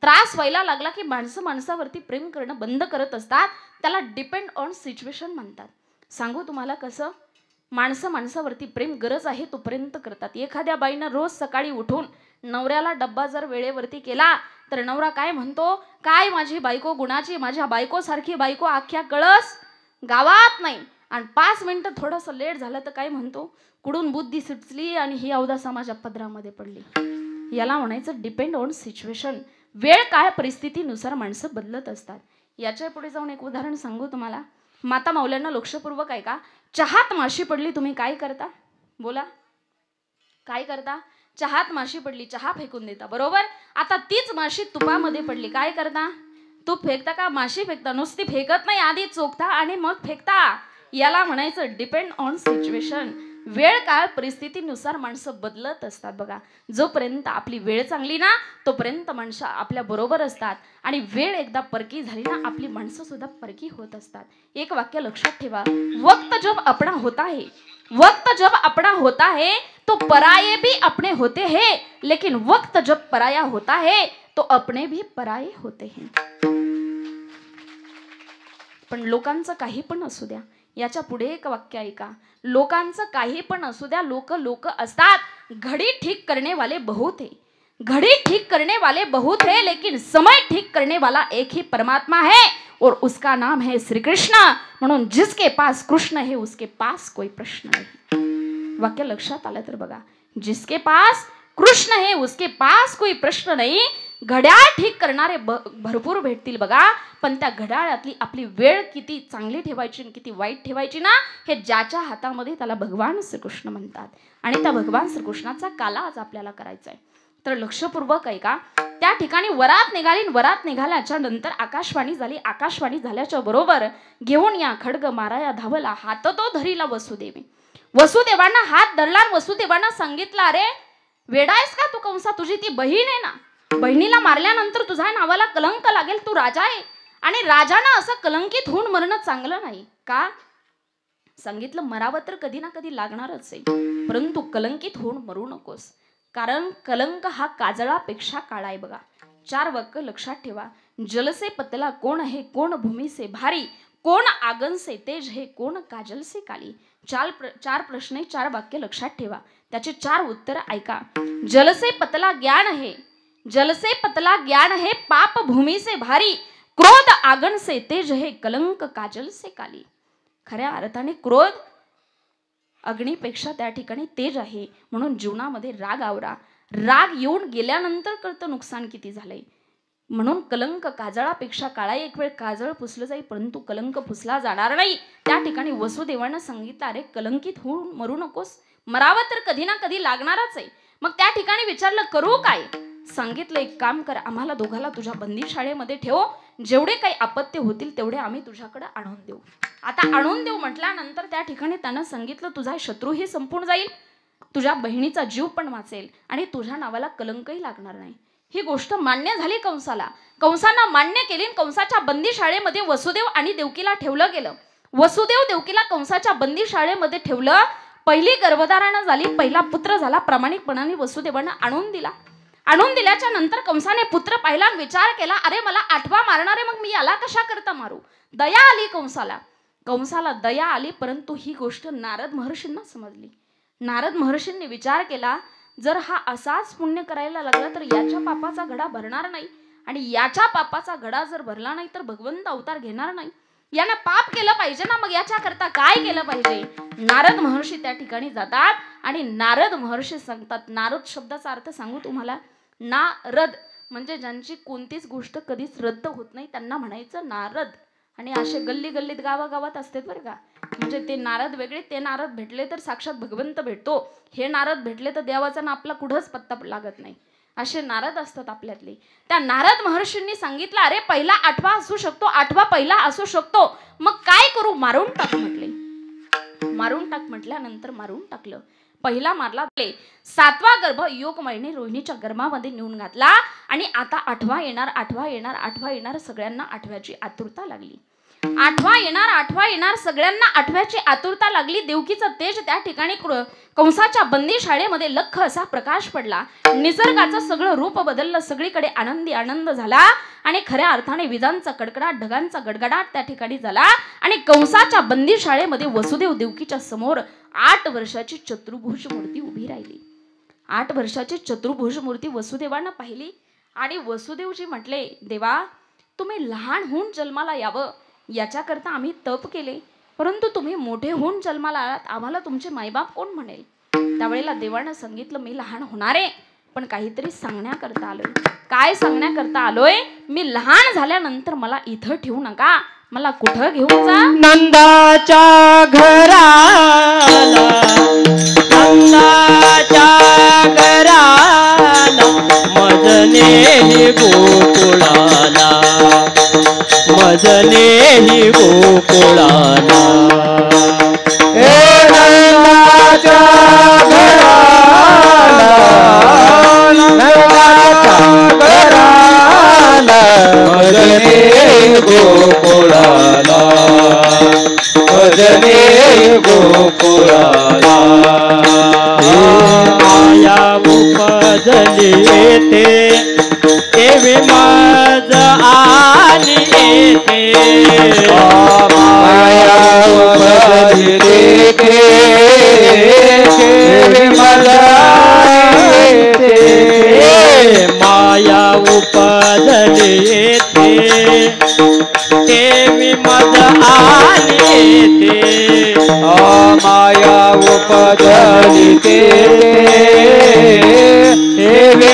त्रास व्हायला लागला की माणसं माणसावरती प्रेम करणं बंद करत असतात. त्याला डिपेंड ऑन सिच्युएशन म्हणतात. सांगू तुम्हाला कसं? माणसं माणसावरती प्रेम गरज आहे तोपर्यंत करतात. एखाद्या बाईनं रोज सकाळी उठून नवऱ्याला डब्बा जर वेळेवरती केला तर नवरा काय म्हणतो? काय माझी बायको गुणाची, माझ्या बायकोसारखी बायको अख्ख्या कळस गावात नाही. आणि 5 मिनिटं थोडंसं लेट झालं तर काय म्हणतो? कुडून बुद्धी सुचली आणि ही अवदासा माझ्या पदरामध्ये पडली. याला म्हणायचं डिपेंड ऑन सिच्युएशन. वेळ काळ परिस्थितीनुसार माणसं बदलत असतात. याच्या पुढे जाऊन एक उदाहरण सांगू तुम्हाला. माता माऊल्यांना लक्षपूर्वक ऐका. चहात माशी पडली, तुम्ही काय करता? बोला, काय करता? चहात माशी पडली, चहा फेकून देता, बरोबर. आता तीच माशी तुपामध्ये पडली, काय करता? तूप फेकता का माशी फेकता? नुसती फेकत नाही, आधी चोखता आणि मग फेकता. याला म्हणायचं डिपेंड ऑन सिच्युएशन. वेळ काळ परिस्थितीनुसार माणसं बदलत असतात बघा. जोपर्यंत आपली वेळ चांगली ना तोपर्यंत माणसं आपल्या बरोबर असतात आणि वेळ एकदा परकी झाली ना आपली माणसं सुद्धा परकी होत असतात. एक वाक्य लक्षात ठेवा, वक्त जब अपना होता है, वक्त जब अपना होता है तो पराये भी अपने होते हैं, लेकिन वक्त जब पराया होता है तो अपने भी पराये होते हैं. पण लोकांचं काही पण असू द्या, याच्या पुढे एक वाक्य ऐका. लोकांचं काही पण असू द्या, लोक असतात. घड़ी ठीक करने वाले बहुत है, घड़ी ठीक करने वाले बहुत है, लेकिन समय ठीक करने वाला एक ही परमात्मा है और उसका नाम है श्री कृष्ण. म्हणून जिसके पास कृष्ण है उसके पास कोई प्रश्न नहीं. वाक्य लक्षात आलं तर बघा, जिसके पास कृष्ण है उसके पास कोई प्रश्न नहीं. घड्याळ ठीक करणारे भरपूर भेटतील बघा, पण त्या घड्याळातली आपली वेळ किती चांगली ठेवायची किती वाईट ठेवायची ना, हे ज्याच्या हातामध्ये त्याला भगवान श्रीकृष्ण म्हणतात. आणि त्या भगवान श्रीकृष्णाचा काला आज आपल्याला करायचा आहे. तर लक्षपूर्वक ऐका. त्या ठिकाणी वरात निघाली. वरात निघाल्याच्या नंतर आकाशवाणी झाली. आकाशवाणी झाल्याच्या बरोबर घेऊन या खड्ग माराया धावला, हात तो धरीला वसुदेवी. वसुदेवांना हात धरला. वसुदेवांना सांगितलं, अरे वेडायस का तू कंसा? तुझी ती बहीण आहे ना, बहिणीला मारल्यानंतर तुझ्या नावाला कलंक लागेल. तू राजा आहे आणि राजानं असं कलंकित होऊन मरणं चांगलं नाही का? सांगितलं, मरावं तर कधी ना कधी लागणारच आहे, परंतु कलंकित होऊन मरू नकोस. कारण कलंक हा काजळापेक्षा काळा आहे बघा. 4 वाक्य लक्षात ठेवा. जल से पतला कोण है, कोण भूमि से भारी, कोण आगन से तेज है, कोण काजल से काली. 4 प्रश्न 4 वाक्य लक्षात ठेवा. त्याचे 4 उत्तर ऐका. जल से पतला ज्ञान है, जल से पतला ज्ञान है, पाप भूमि से भारी, क्रोध आगन से तेज है, कलंक काजल से काली. खऱ्या अर्थाने क्रोध अग्नीपेक्षा त्या ठिकाणी तेज आहे. म्हणून जीवनामध्ये राग आवरा. राग येऊन गेल्यानंतर कळतं नुकसान किती झालंय. म्हणून कलंक काजळापेक्षा काळा. एक वेळ काजळ पुसलं जाईल परंतु कलंक पुसला जाणार नाही. त्या ठिकाणी वसुदेवानं सांगितलं, अरे कलंकित होऊन मरू नकोस, मरावं तर कधी ना कधी लागणारच आहे. मग त्या ठिकाणी विचारलं, करू काय? सांगितलं एक काम कर, आम्हाला दोघाला तुझ्या बंदीशाळेमध्ये ठेव, जेवढे काही अपत्य होतील तेवढे आम्ही तुझ्याकडे आणून देऊ. आता आणून देऊ म्हटल्यानंतर त्या ठिकाणी त्यानं सांगितलं तुझा शत्रूही संपून जाईल, तुझ्या बहिणीचा जीव पण वाचेल आणि तुझ्या नावाला कलंकही लागणार नाही. ही गोष्ट मान्य झाली कंसाला. कंसानं मान्य केली. कंसाच्या बंदीशाळेमध्ये वसुदेव आणि देवकीला ठेवलं गेलं. वसुदेव देवकीला कंसाच्या बंदीशाळेमध्ये ठेवलं. पहिली गर्भधारणा झाली, पहिला पुत्र झाला. प्रामाणिकपणाने वसुदेवानं आणून दिला. आणून दिल्याच्या नंतर कंसाने पुत्र पाहिला, विचार केला, अरे मला 8वा मारणार आहे, मग मी याला कशा करता मारू. दया आली कंसाला. कंसाला दया आली, परंतु ही गोष्ट नारद महर्षींना समजली. नारद महर्षींनी विचार केला, जर हा असाच पुण्य करायला लागला तर याच्या पापाचा घडा भरणार नाही, आणि याच्या पापाचा घडा जर भरला नाही तर भगवंत अवतार घेणार नाही. यानं पाप केलं पाहिजे ना, मग याच्या करता काय केलं पाहिजे. नारद महर्षी त्या ठिकाणी जातात आणि नारद महर्षी सांगतात. नारद शब्दाचा अर्थ सांगू तुम्हाला. नारद म्हणजे ज्यांची कोणतीच गोष्ट कधीच रद्द होत नाही त्यांना म्हणायचं नारद. आणि असे गल्ली गल्लीत गावागावात असतात बरं का. म्हणजे ते नारद वेगळे, ते नारद भेटले तर साक्षात भगवंत भेटतो, हे नारद भेटले तर देवाचा ना आपला कुठंच पत्ता लागत नाही, असे नारद असतात आपल्यातले. त्या नारद महर्षींनी सांगितलं, अरे पहिला 8वा असू शकतो, 8वा पहिला असू शकतो, मग काय करू, मारून टाक म्हटले. मारून टाक म्हटल्यानंतर मारून टाकलं. पहिला मारला. 7वा गर्भ योगमायेने रोहिणीच्या गर्भामध्ये नेऊन घातला. आणि आता 8वा येणार, 8वा येणार, 8वा येणार. सगळ्यांना 8व्याची आतुरता लागली. 8वा येणार, 8वा येणार. सगळ्यांना 8व्याची आतुरता लागली. देवकीचं तेज त्या ठिकाणी कंसाच्या बंदीशाळेमध्ये लख असा प्रकाश पडला. निसर्गाचं सगळं रूप बदललं. सगळीकडे आनंदी आनंद झाला आणि खऱ्या अर्थाने विजांचा कडकडाट, ढगांचा गडगडाट त्या ठिकाणी झाला. आणि कंसाच्या बंदीशाळेमध्ये वसुदेव देवकीच्या समोर 8 वर्षाची चतुर्भुज मूर्ती उभी राहिली. 8 वर्षाची चतुर्भुज मूर्ती वसुदेवानं पाहिली आणि वसुदेवजी म्हटले, देवा तुम्ही लहान होऊन जन्माला यावं याच्याकरता आम्ही तप केले, परंतु तुम्ही मोठे होऊन जन्माला आलात, आम्हाला तुमचे मायबाप कोण म्हणेल. त्यावेळेला देवानं सांगितलं, मी लहान होणार आहे पण काहीतरी सांगण्याकरता आलोय. काय सांगण्याकरता आलोय, मी लहान झाल्यानंतर मला इथं ठेवू नका, मला कुठं घेऊन जा. नंदाच्या घराला, नंदाच्या घराला, मजने गोकुळाला, मजने गोकुळाला. हे नंदाच्या घराला, नंदाच्या घराला, मजने गोकुळाला, मजने गोकुळाला. माया उपजली ते मज आणि येते. माया उपजली ते मज येते. माया उपजली ते मज आणि येते. माया उपजली ते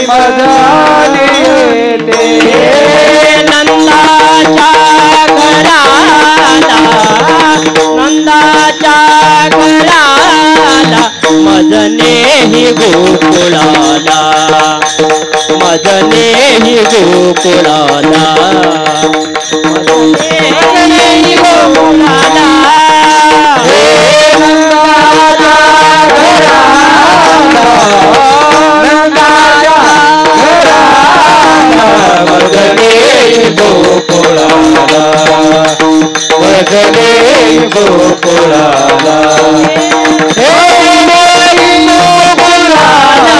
मजाली येते. नंदाच्या घराला, नंदाच्या घराला, मजने गोकुळाला, मजने गोकुळाला, मजने गोकुळाला. मजने गोकुळाला, मजने गोकुळाला.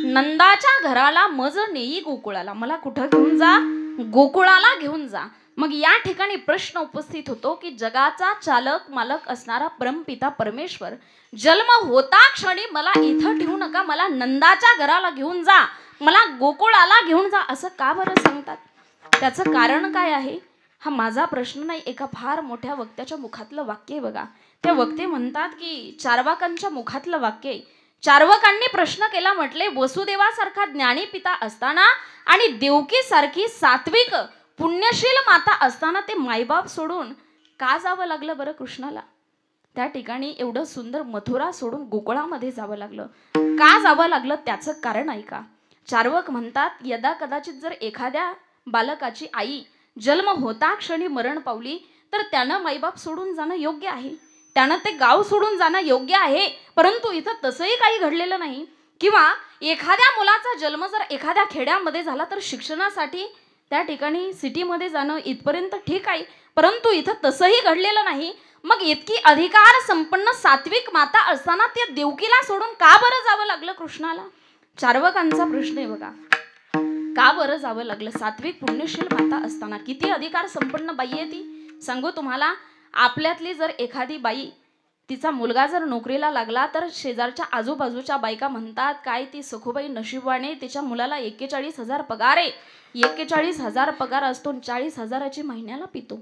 नंदाच्या घराला मज नेई गोकुळाला, मला कुठं घेऊन जा, गोकुळाला घेऊन जा. मग या ठिकाणी प्रश्न उपस्थित होतो की जगाचा चालक मालक असणारा परमपिता परमेश्वर जन्म होता क्षणी मला इथं ठेवू नका, मला नंदाच्या घराला घेऊन जा, मला गोकुळाला घेऊन जा, असं का बरं सांगतात. त्याचं कारण काय आहे हा माझा प्रश्न नाही, एका फार मोठ्या वक्त्याच्या मुखातलं वाक्य आहे बघा. त्या वक्ते म्हणतात की चार्वाकांच्या मुखातलं वाक्य आहे. चार्वकांनी प्रश्न केला, म्हटले वसुदेवासारखा ज्ञानी पिता असताना आणि देवकी सारखी सात्विक पुण्यशील माता असताना ते मायबाप सोडून का जावं लागलं बरं कृष्णाला. त्या ठिकाणी एवढं सुंदर मथुरा सोडून गोकुळामध्ये जावं लागलं. का जावं लागलं त्याचं कारण ऐका. चार्वक म्हणतात, यदा कदाचित जर एखाद्या बालकाची आई जन्म होता क्षणी मरण पावली तर त्यानं माईबाप सोडून जाणं योग्य आहे, त्यानं ते गाव सोडून जाणं योग्य आहे. परंतु इथं तसंही काही घडलेलं नाही. किंवा एखाद्या मुलाचा जन्म जर एखाद्या खेड्यामध्ये झाला तर शिक्षणासाठी त्या ठिकाणी सिटीमध्ये जाणं इथपर्यंत ठीक आहे, परंतु इथं तसंही घडलेलं नाही. मग इतकी अधिकार संपन्न सात्विक माता असताना त्या देवकीला सोडून का बरं जावं लागलं कृष्णाला? चार्वकांचा प्रश्न आहे बघा. का बरं जावं लागलं? सात्विक पुण्यशील माता असताना. किती अधिकार संपन्न बाई आहे ती सांगू तुम्हाला. आपल्यातली जर एखादी बाई तिचा मुलगा जर नोकरीला लागला तर शेजारच्या आजूबाजूच्या बायका म्हणतात, काय ती सखूबाई नशिबवाने, तिच्या मुलाला 41,000 पगार आहे. 41,000 पगार असतो, 40,000ची महिन्याला पितो.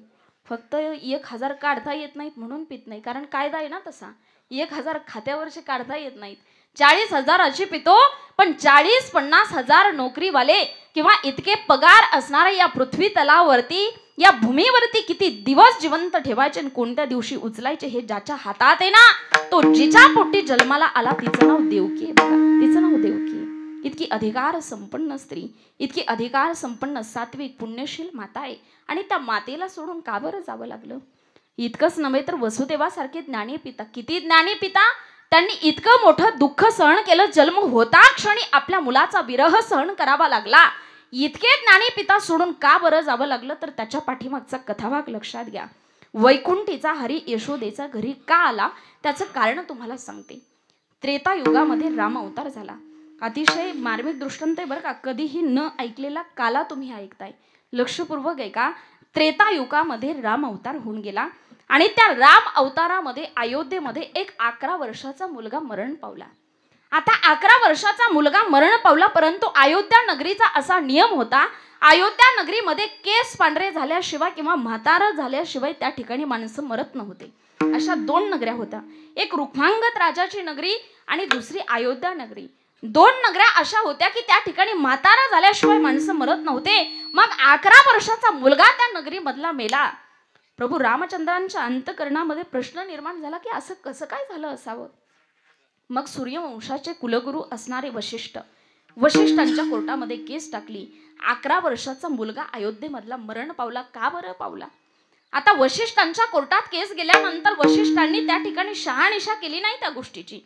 फक्त 1,000 काढता येत नाहीत म्हणून पित नाही, कारण कायदा आहे ना तसा. 1,000 खात्यावरचे काढता येत नाहीत. 40,000ची पितो. पण 40-50,000 नोकरीवाले किंवा इतके पगार असणाऱ्या या पृथ्वी तलावरती, या भूमीवरती किती दिवस जिवंत ठेवायचे आणि कोणत्या दिवशी उचलायचे हे ज्याच्या हातात आहे ना, तो जिच्या पोटी जन्माला आला तिचं नाव देवकी आहे बघा. तिचं नाव देवकी. इतकी अधिकार संपन्न स्त्री, इतकी अधिकार संपन्न सात्विक पुण्यशील माता आहे. आणि त्या मातेला सोडून का बरं जावं लागलं? इतकंच नव्हे तर वसुदेवासारखे ज्ञानी पिता, किती ज्ञानी पिता, त्यांनी इतकं मोठं दुःख सहन केलं. जन्म होता क्षणी आपल्या मुलाचा विरह सहन करावा लागला. इतके ज्ञानी पिता सोडून का बरं जावं लागलं? तर त्याच्या पाठीमागचा कथाभाग लक्षात घ्या. वैकुंठीचा हरी यशोदेचा घरी का आला त्याचं कारण तुम्हाला सांगते. त्रेतायुगामध्ये राम अवतार झाला. अतिशय मार्मिक दृष्टांत आहे बरं का. कधीही न ऐकलेला काला तुम्ही ऐकताय. लक्षपूर्वक आहे का. त्रेतायुगामध्ये राम अवतार होऊन गेला आणि त्या राम अवतारामध्ये अयोध्येमध्ये एक 11 वर्षाचा मुलगा मरण पावला. आता 11 वर्षाचा मुलगा मरण पावला, परंतु अयोध्या नगरीचा असा नियम होता, अयोध्या नगरीमध्ये केस पांढरे झाल्याशिवाय किंवा म्हातारा झाल्याशिवाय त्या ठिकाणी माणसं मरत नव्हते. अशा 2 नगऱ्या होत्या. एक रुक्मांगद राजाची नगरी आणि दुसरी अयोध्या नगरी. 2 नगऱ्या अशा होत्या की त्या ठिकाणी म्हातारा झाल्याशिवाय माणसं मरत नव्हते. मग 11 वर्षाचा मुलगा त्या नगरीमधला मेला. प्रभू रामचंद्रांच्या अंतकरणामध्ये प्रश्न निर्माण झाला की असं कसं काय झालं असावं. मग सूर्यवंशाचे कुलगुरू असणारे वशिष्ठांच्या कोर्टामध्ये केस टाकली. 11 वर्षाचा मुलगा अयोध्येमधला मरण पावला. का बरं पावला? आता वशिष्ठांच्या कोर्टात केस गेल्यानंतर वशिष्ठांनी त्या ठिकाणी शहानिशा केली नाही. त्या गोष्टीची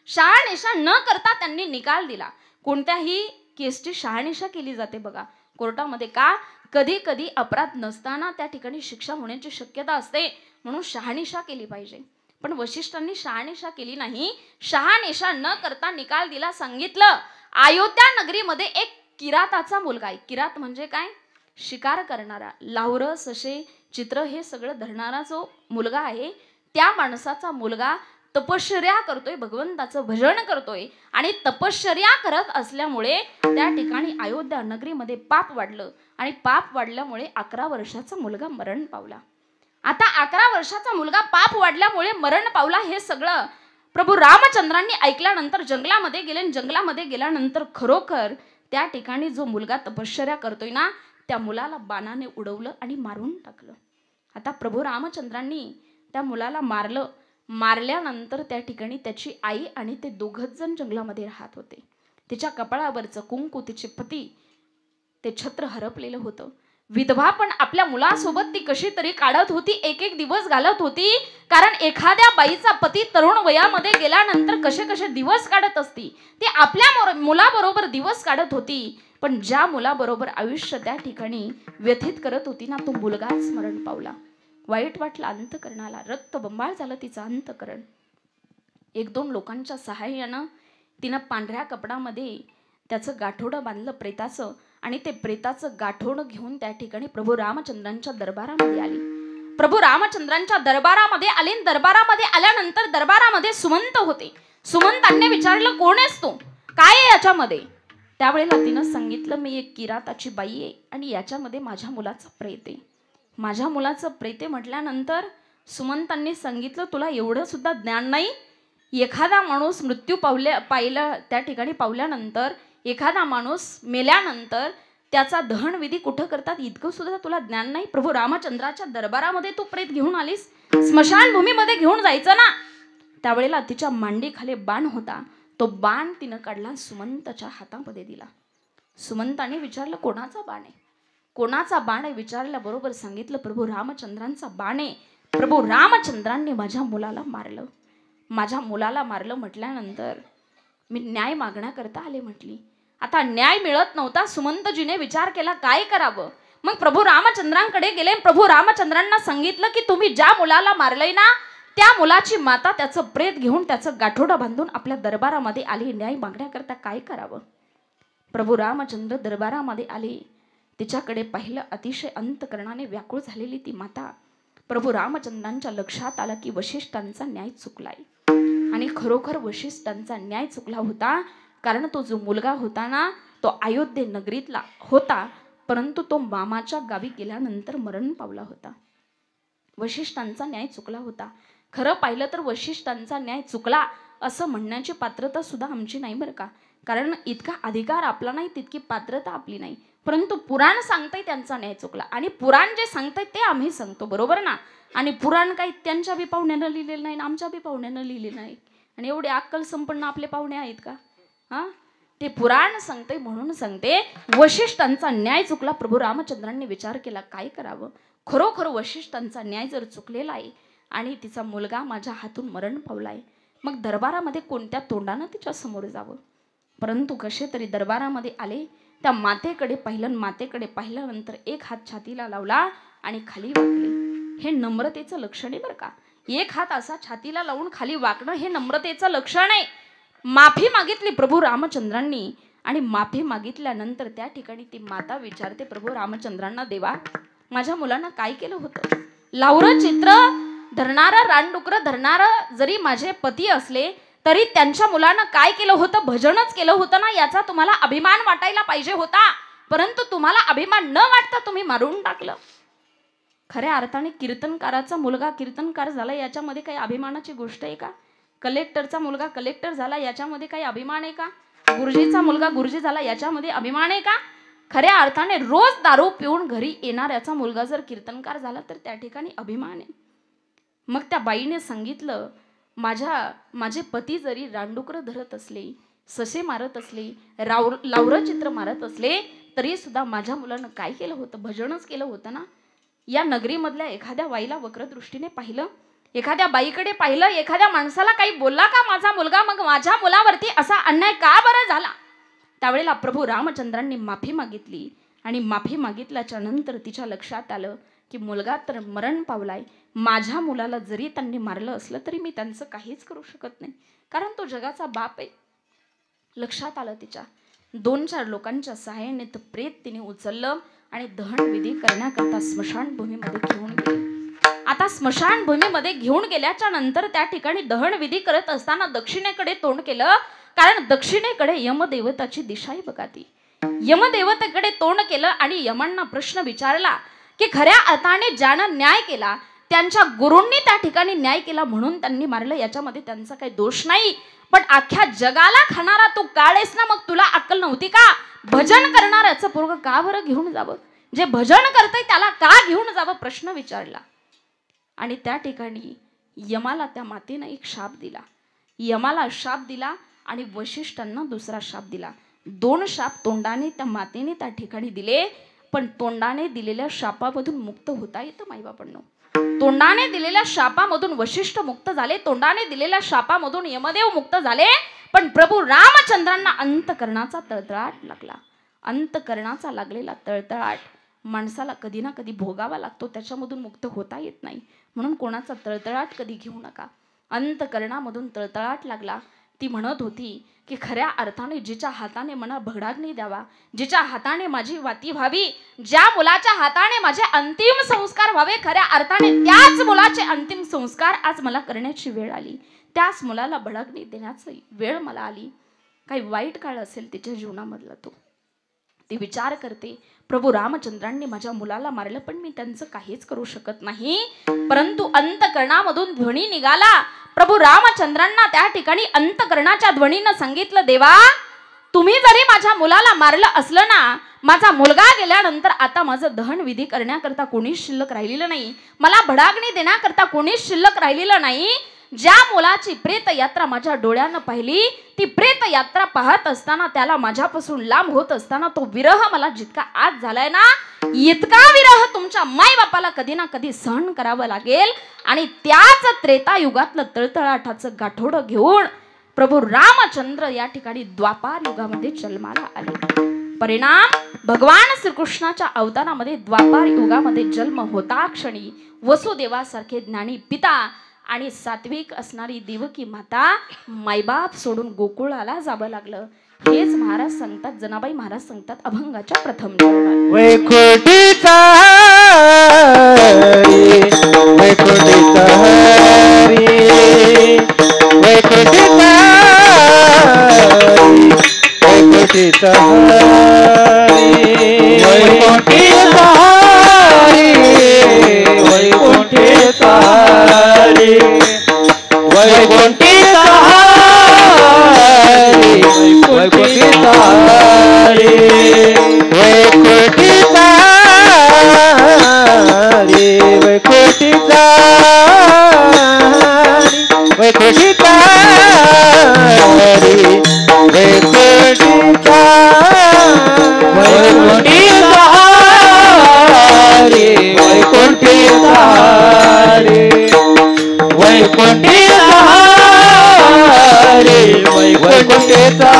शहानिशा न करता त्यांनी निकाल दिला. कोणत्याही केसची शहानिशा केली जाते बघा कोर्टामध्ये. का? कधी कधी अपराध नसताना त्या ठिकाणी शिक्षा होण्याची शक्यता असते, म्हणून शहानिशा केली पाहिजे. पण वशिष्ठांनी शहानिशा केली नाही. शहानिशा न करता निकाल दिला. सांगितलं अयोध्या नगरीमध्ये एक किराताचा मुलगा आहे. किरात म्हणजे काय? शिकार करणारा, लाहुरं ससे चित्र हे सगळं धरणारा जो मुलगा आहे, त्या माणसाचा मुलगा तपश्चर्या करतोय, भगवंताचं भजन करतोय. आणि तपश्चर्या करत असल्यामुळे त्या ठिकाणी अयोध्या नगरीमध्ये पाप वाढलं आणि पाप वाढल्यामुळे 11 वर्षाचा मुलगा मरण पावला. आता 11 वर्षाचा मुलगा पाप वाढल्यामुळे मरण पावला हे सगळं प्रभू रामचंद्रांनी ऐकल्यानंतर जंगलामध्ये गेले. जंगलामध्ये गेल्यानंतर खरोखर त्या ठिकाणी जो मुलगा तपश्चर्या करतोय ना, त्या मुलाला बाणाने उडवलं आणि मारून टाकलं. आता प्रभू रामचंद्रांनी त्या मुलाला मारलं. मारल्यानंतर त्या ठिकाणी त्याची आई आणि ते 2घच जण जंगलामध्ये राहत होते. तिच्या कपाळावरचं कुंकू, तिचे पती, ते छत्र हरपलेलं होतं. विधवा पण आपल्या मुलासोबत ती कशी तरी काढत होती, एक एक दिवस घालत होती. कारण एखाद्या बाईचा पती तरुण वयामध्ये गेल्यानंतर कसे कसे दिवस काढत असती, ती आपल्या मुलाबरोबर दिवस काढत होती. पण ज्या मुलाबरोबर आयुष्य त्या ठिकाणी व्यथित करत होती ना, तो मुलगाच मरण पावला. वाईट वाटलं अंतकरणाला. रक्तबंबाळ झालं तिचं अंतकरण. 1-2 लोकांच्या सहाय्यानं तिनं पांढऱ्या कपडामध्ये त्याचं गाठोडं बांधलं प्रेताचं आणि ते प्रेताचं गाठोडं घेऊन त्या ठिकाणी प्रभू रामचंद्रांच्या दरबारामध्ये आली. प्रभू रामचंद्रांच्या दरबारामध्ये आले. दरबारामध्ये आल्यानंतर दरबारामध्ये सुमंत होते. सुमंतांनी विचारलं, कोण आहेस तू, काय आहे याच्यामध्ये? त्यावेळेला तिनं सांगितलं, मी एक किराताची बाई आहे आणि याच्यामध्ये माझ्या मुलाचं प्रेत आहे. माझ्या मुलाचं प्रेते म्हटल्यानंतर सुमंतांनी सांगितलं, तुला एवढं सुद्धा ज्ञान नाही? एखादा माणूस मृत्यू पाहिला त्या ठिकाणी पावल्यानंतर, एखादा माणूस मेल्यानंतर त्याचा दहनविधी कुठं करतात इतकं सुद्धा तुला ज्ञान नाही? प्रभू रामचंद्राच्या दरबारामध्ये तू प्रेत घेऊन आलीस? स्मशानभूमीमध्ये घेऊन जायचं ना, त्यावेळेला तिच्या मांडीखाली बाण होता. तो बाण तिनं काढला, सुमंतच्या हातामध्ये दिला. सुमंताने विचारलं कोणाचा बाण आहे, कोणाचा बाण आहे विचारल्याबरोबर सांगितलं प्रभू रामचंद्रांचा बाण आहे. प्रभू रामचंद्रांनी माझ्या मुलाला मारलं, माझ्या मुलाला मारलं म्हटल्यानंतर मी न्याय मागण्याकरता आले म्हटली. आता न्याय मिळत नव्हता. सुमंतजीने विचार केला काय करावं. मग प्रभू रामचंद्रांकडे गेले. प्रभू रामचंद्रांना सांगितलं की तुम्ही ज्या मुलाला मारलंय ना, त्या मुलाची माता त्याचं प्रेत घेऊन त्याचं गाठोडं बांधून आपल्या दरबारामध्ये आली. न्याय मागण्याकरता काय करावं. प्रभू रामचंद्र दरबारामध्ये आले. तिच्याकडे पाहिलं. अतिशय अंतकरणाने व्याकुळ झालेली ती माता. प्रभू रामचंद्रांच्या लक्षात आलं की वशिष्ठांचा न्याय चुकलाय. आणि खरोखर वशिष्ठांचा न्याय चुकला होता. कारण तो जो मुलगा होता ना, तो अयोध्ये नगरीतला होता, परंतु तो मामाच्या गावी गेल्यानंतर मरण पावला होता. वशिष्ठांचा न्याय चुकला होता. खरं पाहिलं तर वशिष्ठांचा न्याय चुकला असं म्हणण्याची पात्रता सुद्धा आमची नाही बरं का. कारण इतका अधिकार आपला नाही, तितकी पात्रता आपली नाही. परंतु पुराण सांगतंय त्यांचा न्याय चुकला. आणि पुराण जे सांगतंय ते आम्ही सांगतो, बरोबर ना. आणि पुराण काही त्यांच्या बी पाहुण्यानं लिहिलेलं नाही, आमच्या बी पाहुण्यानं लिहिलेलं नाही. आणि एवढे अक्कल संपन्न आपले पाहुणे आहेत का. हा, ते पुराण सांगते म्हणून सांगते. वशिष्ठांचा न्याय चुकला. प्रभू रामचंद्रांनी विचार केला काय करावं. खरोखर वशिष्ठांचा न्याय जर चुकलेला आहे आणि तिचा मुलगा माझ्या हातून मरण पावलाय, मग दरबारामध्ये कोणत्या तोंडानं तिच्या समोर जावं. परंतु कसे तरी दरबारामध्ये आले. त्या मातेकडे पाहिलं. मातेकडे पाहिल्यानंतर एक हात छातीला लावला आणि खाली वाकले. हे नम्रतेचं लक्षण आहे बरं का. एक हात असा छातीला लावून खाली वाकणं हे नम्रतेचं लक्षण आहे. माफी मागितली प्रभू रामचंद्रांनी. आणि माफी मागितल्यानंतर त्या ठिकाणी ती माता विचारते प्रभू रामचंद्रांना, देवा माझ्या मुलांना काय केलं होतं. लावरं चित्र धरणारं, रानडुकरं धरणारं जरी माझे पती असले तरी त्यांच्या मुलांना काय केलं होतं, भजनच केलं होतं ना, याचा तुम्हाला अभिमान वाटायला पाहिजे होता. परंतु तुम्हाला अभिमान न वाटता तुम्ही मारून टाकलं. खऱ्या अर्थाने कीर्तनकाराचा मुलगा कीर्तनकार झाला याच्यामध्ये काही अभिमानाची गोष्ट आहे का. कलेक्टरचा मुलगा कलेक्टर झाला याच्यामध्ये काही अभिमान आहे का. गुरुजीचा मुलगा गुरुजी झाला याच्यामध्ये अभिमान आहे का. खऱ्या अर्थाने रोज दारू पिऊन घरी येणाऱ्याचा मुलगा जर कीर्तनकार झाला तर त्या ठिकाणी अभिमान आहे. मग त्या बाईने सांगितलं, माझे पती जरी रानडुकर धरत असले, ससे मारत असले, लावरं चित्र मारत असले, तरी सुद्धा माझ्या मुलानं काय केलं होतं, भजनच केलं होतं ना. या नगरीमधल्या एखाद्या बाईला वक्रदृष्टीने पाहिलं, एखाद्या बाईकडे पाहिलं, एखाद्या माणसाला काही बोलला का माझा मुलगा, मग माझ्या मुलावरती असा अन्याय का बरं झाला. त्यावेळेला प्रभू रामचंद्रांनी माफी मागितली. आणि माफी मागितल्याच्या नंतर तिच्या लक्षात आलं की मुलगा तर मरण पावलाय. माझ्या मुलाला जरी त्यांनी मारलं असलं तरी मी त्यांचं काहीच करू शकत नाही, कारण तो जगाचा बाप आहे. लक्षात आलं तिच्या. 2-4 लोकांच्या सहाय्याने तर प्रेत तिने उचललं आणि दहनविधी करण्याकरता स्मशानभूमीमध्ये घेऊन गेले. आता स्मशानभूमीमध्ये घेऊन गेल्याच्या नंतर त्या ठिकाणी दहनविधी करत असताना दक्षिणेकडे तोंड केलं, कारण दक्षिणेकडे यमदेवताची दिशा आहे बघा ती. यमदेवतेकडे तोंड केलं आणि यमांना प्रश्न विचारला की खऱ्या अर्थाने ज्यानं न्याय केला त्यांच्या गुरूंनी त्या ठिकाणी न्याय केला म्हणून त्यांनी मारलं, याच्यामध्ये त्यांचा काही दोष नाही. पण अख्ख्या जगाला खाणारा तू काळेस ना, मग तुला अक्कल नव्हती का. भजन करणाऱ्याचं पोरग का बरं घेऊन जावं, जे भजन करतंय त्याला का घेऊन जावं, प्रश्न विचारला. आणि त्या ठिकाणी यमाला त्या मातेनं एक शाप दिला. यमाला शाप दिला आणि वशिष्ठांना दुसरा शाप दिला. 2 शाप तोंडाने त्या मातेने त्या ठिकाणी दिले. पण तोंडाने दिलेल्या शापामधून मुक्त होता येतं माईबापांनो. तोंडाने दिलेल्या शापामधून वशिष्ठ मुक्त झाले, तोंडाने दिलेल्या शापामधून यमदेव मुक्त झाले. पण प्रभू रामचंद्रांना अंतकरणाचा तळतळाट लागला. अंतकरणाचा लागलेला तळतळाट माणसाला कधी ना कधी भोगावा लागतो, त्याच्यामधून मुक्त होता येत नाही. म्हणून कोणाचा तळतळाट कधी घेऊ नका. अंतकरणामधून तळतळाट लागला. ती म्हणत होती की खऱ्या अर्थाने जिच्या हाताने मला भगडाग्नी द्यावा, जिच्या हाताने माझी वाती व्हावी, ज्या मुलाच्या हाताने माझे अंतिम संस्कार व्हावे, खऱ्या अर्थाने त्याच मुलाचे अंतिम संस्कार आज मला करण्याची वेळ आली. त्याच मुलाला भडाग्नी देण्याची वेळ मला आली. काही वाईट काळ असेल तिच्या जीवनामधला तो. ती विचार करते, प्रभू रामचंद्रांनी माझ्या मुलाला मारलं पण मी त्यांचं काहीच करू शकत नाही. परंतु अंतकरणामधून ध्वनी निघाला. प्रभू रामचंद्रांना त्या ठिकाणी अंतकरणाच्या ध्वनीनं सांगितलं, देवा तुम्ही जरी माझ्या मुलाला मारलं असलं ना, माझा मुलगा गेल्यानंतर आता माझं दहन विधी करण्याकरता कोणीच शिल्लक राहिलेलं नाही, मला भडागणी देण्याकरता कोणीच शिल्लक राहिलेलं नाही. ज्या मुलाची प्रेत यात्रा माझ्या डोळ्यानं पाहिली, ती प्रेत यात्रा पाहत असताना त्याला माझ्यापासून लांब होत असताना तो विरह मला जितका आज झालाय ना, इतका विरह तुमच्या माय बापाला कधी ना कधी सहन करावं लागेल. आणि त्याच त्रेतायुगातलं तळतळाटाचं गाठोडं घेऊन प्रभू रामचंद्र या ठिकाणी द्वापार युगामध्ये जन्माला आले. परिणाम भगवान श्रीकृष्णाच्या अवतारामध्ये द्वापार युगामध्ये जन्म होता क्षणी वसुदेवासारखे ज्ञानी पिता आणि सात्विक असणारी देवकी माता मायबाप सोडून गोकुळाला जावं लागलं. हेच महाराज सांगतात, जनाबाई महाराज सांगतात अभंगाच्या प्रथम चरणात. वैकुंठीचा हरी, वैकुंठीचा हरी, वैकुंठीचा हरी, वैकुंठीचा हरी, वैकुंठीचा हरी, वैकुंठीचा हरी, वैकुंठीचा हरी, वैकुंठीचा हरी, वैकुंठीचा हरी, वैकुंठीचा हरी, वैकुंठीचा हरी, वैकुंठीचा वैकुंठीचा हरी, वैकुंठीचा हरी, वैकुंठीचा हरी, वैकुंठीचा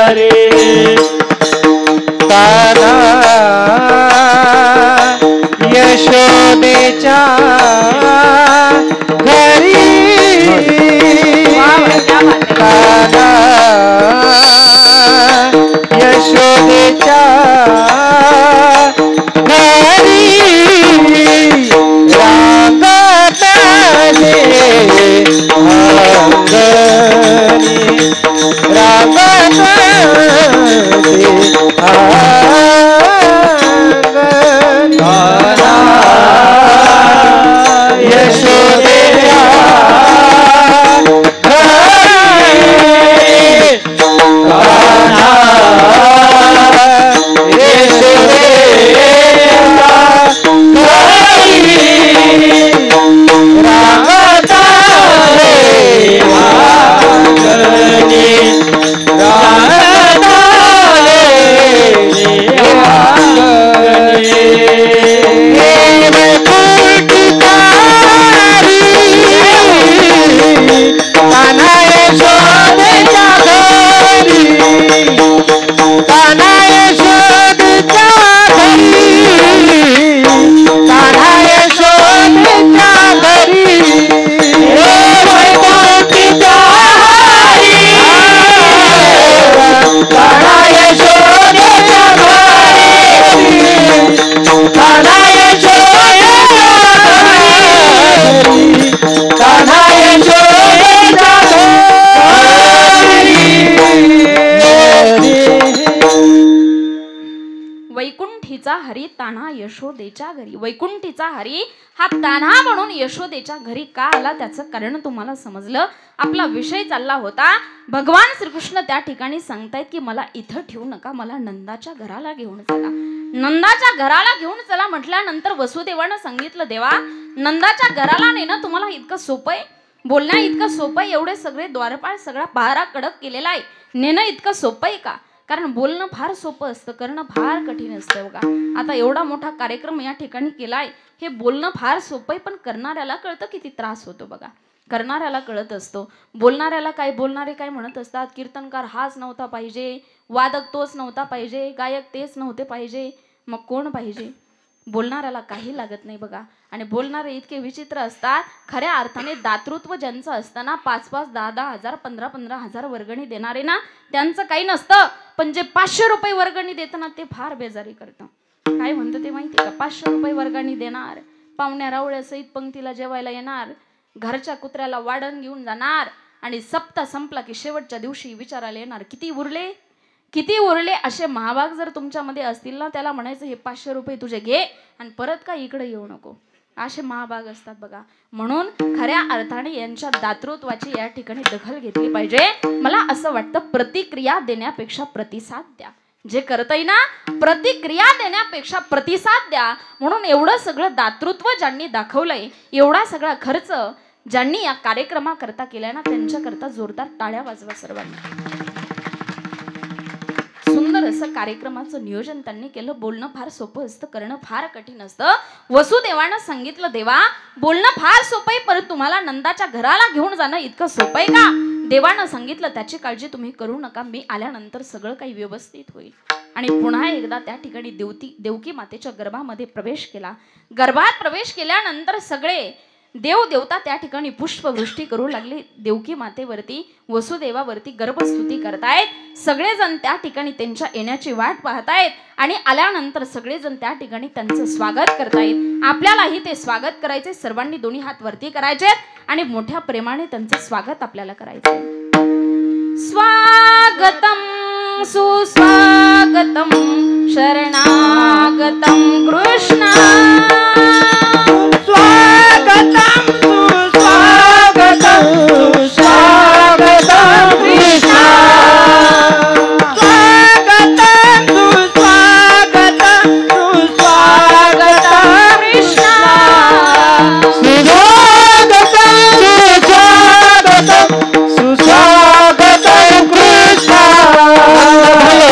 हरी. ताना यशोदेच्या घरी, ताना यशोदेच्या घरी, रांगताले अंगणी, रांगताले अंगणी, यशोदेच्या वैकुंठीचा हरी तान्हा यशोदेच्या घरी. वैकुंठीचा हरी हा तान्हा म्हणून यशोदेच्या घरी का आला त्याचं कारण तुम्हाला समजलं. आपला विषय चालला होता, भगवान श्रीकृष्ण त्या ठिकाणी सांगतायत की मला इथं ठेवू नका, मला नंदाच्या घराला घेऊन चला. नंदाच्या घराला घेऊन चला म्हटल्यानंतर वसुदेवानं सांगितलं, देवा नंदाच्या घराला नेणं तुम्हाला इतकं सोपं आहे, बोलण्या इतकं सोपं आहे, एवढे सगळे द्वारपाळ सगळा पहारा कडक केलेला आहे, नेणं इतकं सोपं आहे का? कारण बोलणं फार सोपं असतं, करणं फार कठीण असतं बघा. आता एवढा मोठा कार्यक्रम या ठिकाणी केलाय, हे बोलणं फार सोपं आहे, पण करणाऱ्याला कळतं किती त्रास होतो बघा. करणाऱ्याला कळत असतो. बोलणाऱ्याला काय, बोलणारे काय म्हणत असतात, कीर्तनकार हाच नव्हता पाहिजे, वादक तोच नव्हता पाहिजे, गायक तेच नव्हते पाहिजे, मग कोण पाहिजे? बोलणाऱ्याला काही लागत नाही बघा. आणि बोलणारे इतके विचित्र असतात, खऱ्या अर्थाने दातृत्व ज्यांचं असताना 5-5, 10-10 हजार, 15-15 हजार वर्गणी देणारे ना, त्यांचं काही नसतं. पण जे 500 रुपये वर्गणी देताना ते फार बेजारी करतं. काय म्हणतं ते माहिती का? 500 रुपये वर्गणी देणार, पाहुण्या रावळ्या सहित पंक्तीला जेवायला येणार, घरच्या कुत्र्याला वाढण घेऊन जाणार, आणि सप्ताह संपला की शेवटच्या दिवशी विचारायला येणार किती उरले, किती उरले. असे महाभाग जर तुमच्यामध्ये असतील ना, त्याला म्हणायचं हे 500 रुपये तुझे घे आणि परत काय इकडे येऊ नको. असे महाभाग असतात बघा. म्हणून खऱ्या अर्थाने यांच्या दातृत्वाची या ठिकाणी दखल घेतली पाहिजे. मला असं वाटतं प्रतिक्रिया देण्यापेक्षा प्रतिसाद द्या. जे करतय ना प्रतिक्रिया देण्यापेक्षा प्रतिसाद द्या. म्हणून एवढं सगळं दातृत्व ज्यांनी दाखवलंय, एवढा सगळा खर्च ज्यांनी या कार्यक्रमाकरता केलाय ना, त्यांच्याकरता जोरदार टाळ्या वाजवा सर्वांनी. सुंदर असं कार्यक्रमाचं नियोजन त्यांनी केलं. बोलणं फार सोपं असतं, करणं फार कठीण असतं. वसुदेवानं सांगितलं, देवा बोलणं फार सोपं आहे, परंतु तुम्हाला नंदाच्या घराला घेऊन जाणं इतकं सोपं आहे का? देवानं सांगितलं, त्याची काळजी तुम्ही करू नका, मी आल्यानंतर सगळं काही व्यवस्थित होईल. आणि पुन्हा एकदा त्या ठिकाणी देवकी मातेच्या गर्भामध्ये प्रवेश केला. गर्भात प्रवेश केल्यानंतर सगळे देव देवता त्या ठिकाणी पुष्पवृष्टी करू लागले. देवकी मातेवरती, वसुदेवावरती गर्भस्तुती करतायत. सगळेजण त्या ठिकाणी त्यांच्या येण्याची वाट पाहतायत आणि आल्यानंतर सगळेजण त्या ठिकाणी त्यांचं स्वागत करतायत. आपल्यालाही ते स्वागत करायचे. सर्वांनी दोन्ही हात वरती करायचे आणि मोठ्या प्रेमाने त्यांचं स्वागत आपल्याला करायचंय. स्वागतम सुस्वागतम शरणागतम कृष्णा. स्वागतम सुस्वागतम सुस्वागतम कृष्णा. स्वागतम सुस्वागतम सुस्वागतम कृष्णा. सुस्वागतम कृष्णा.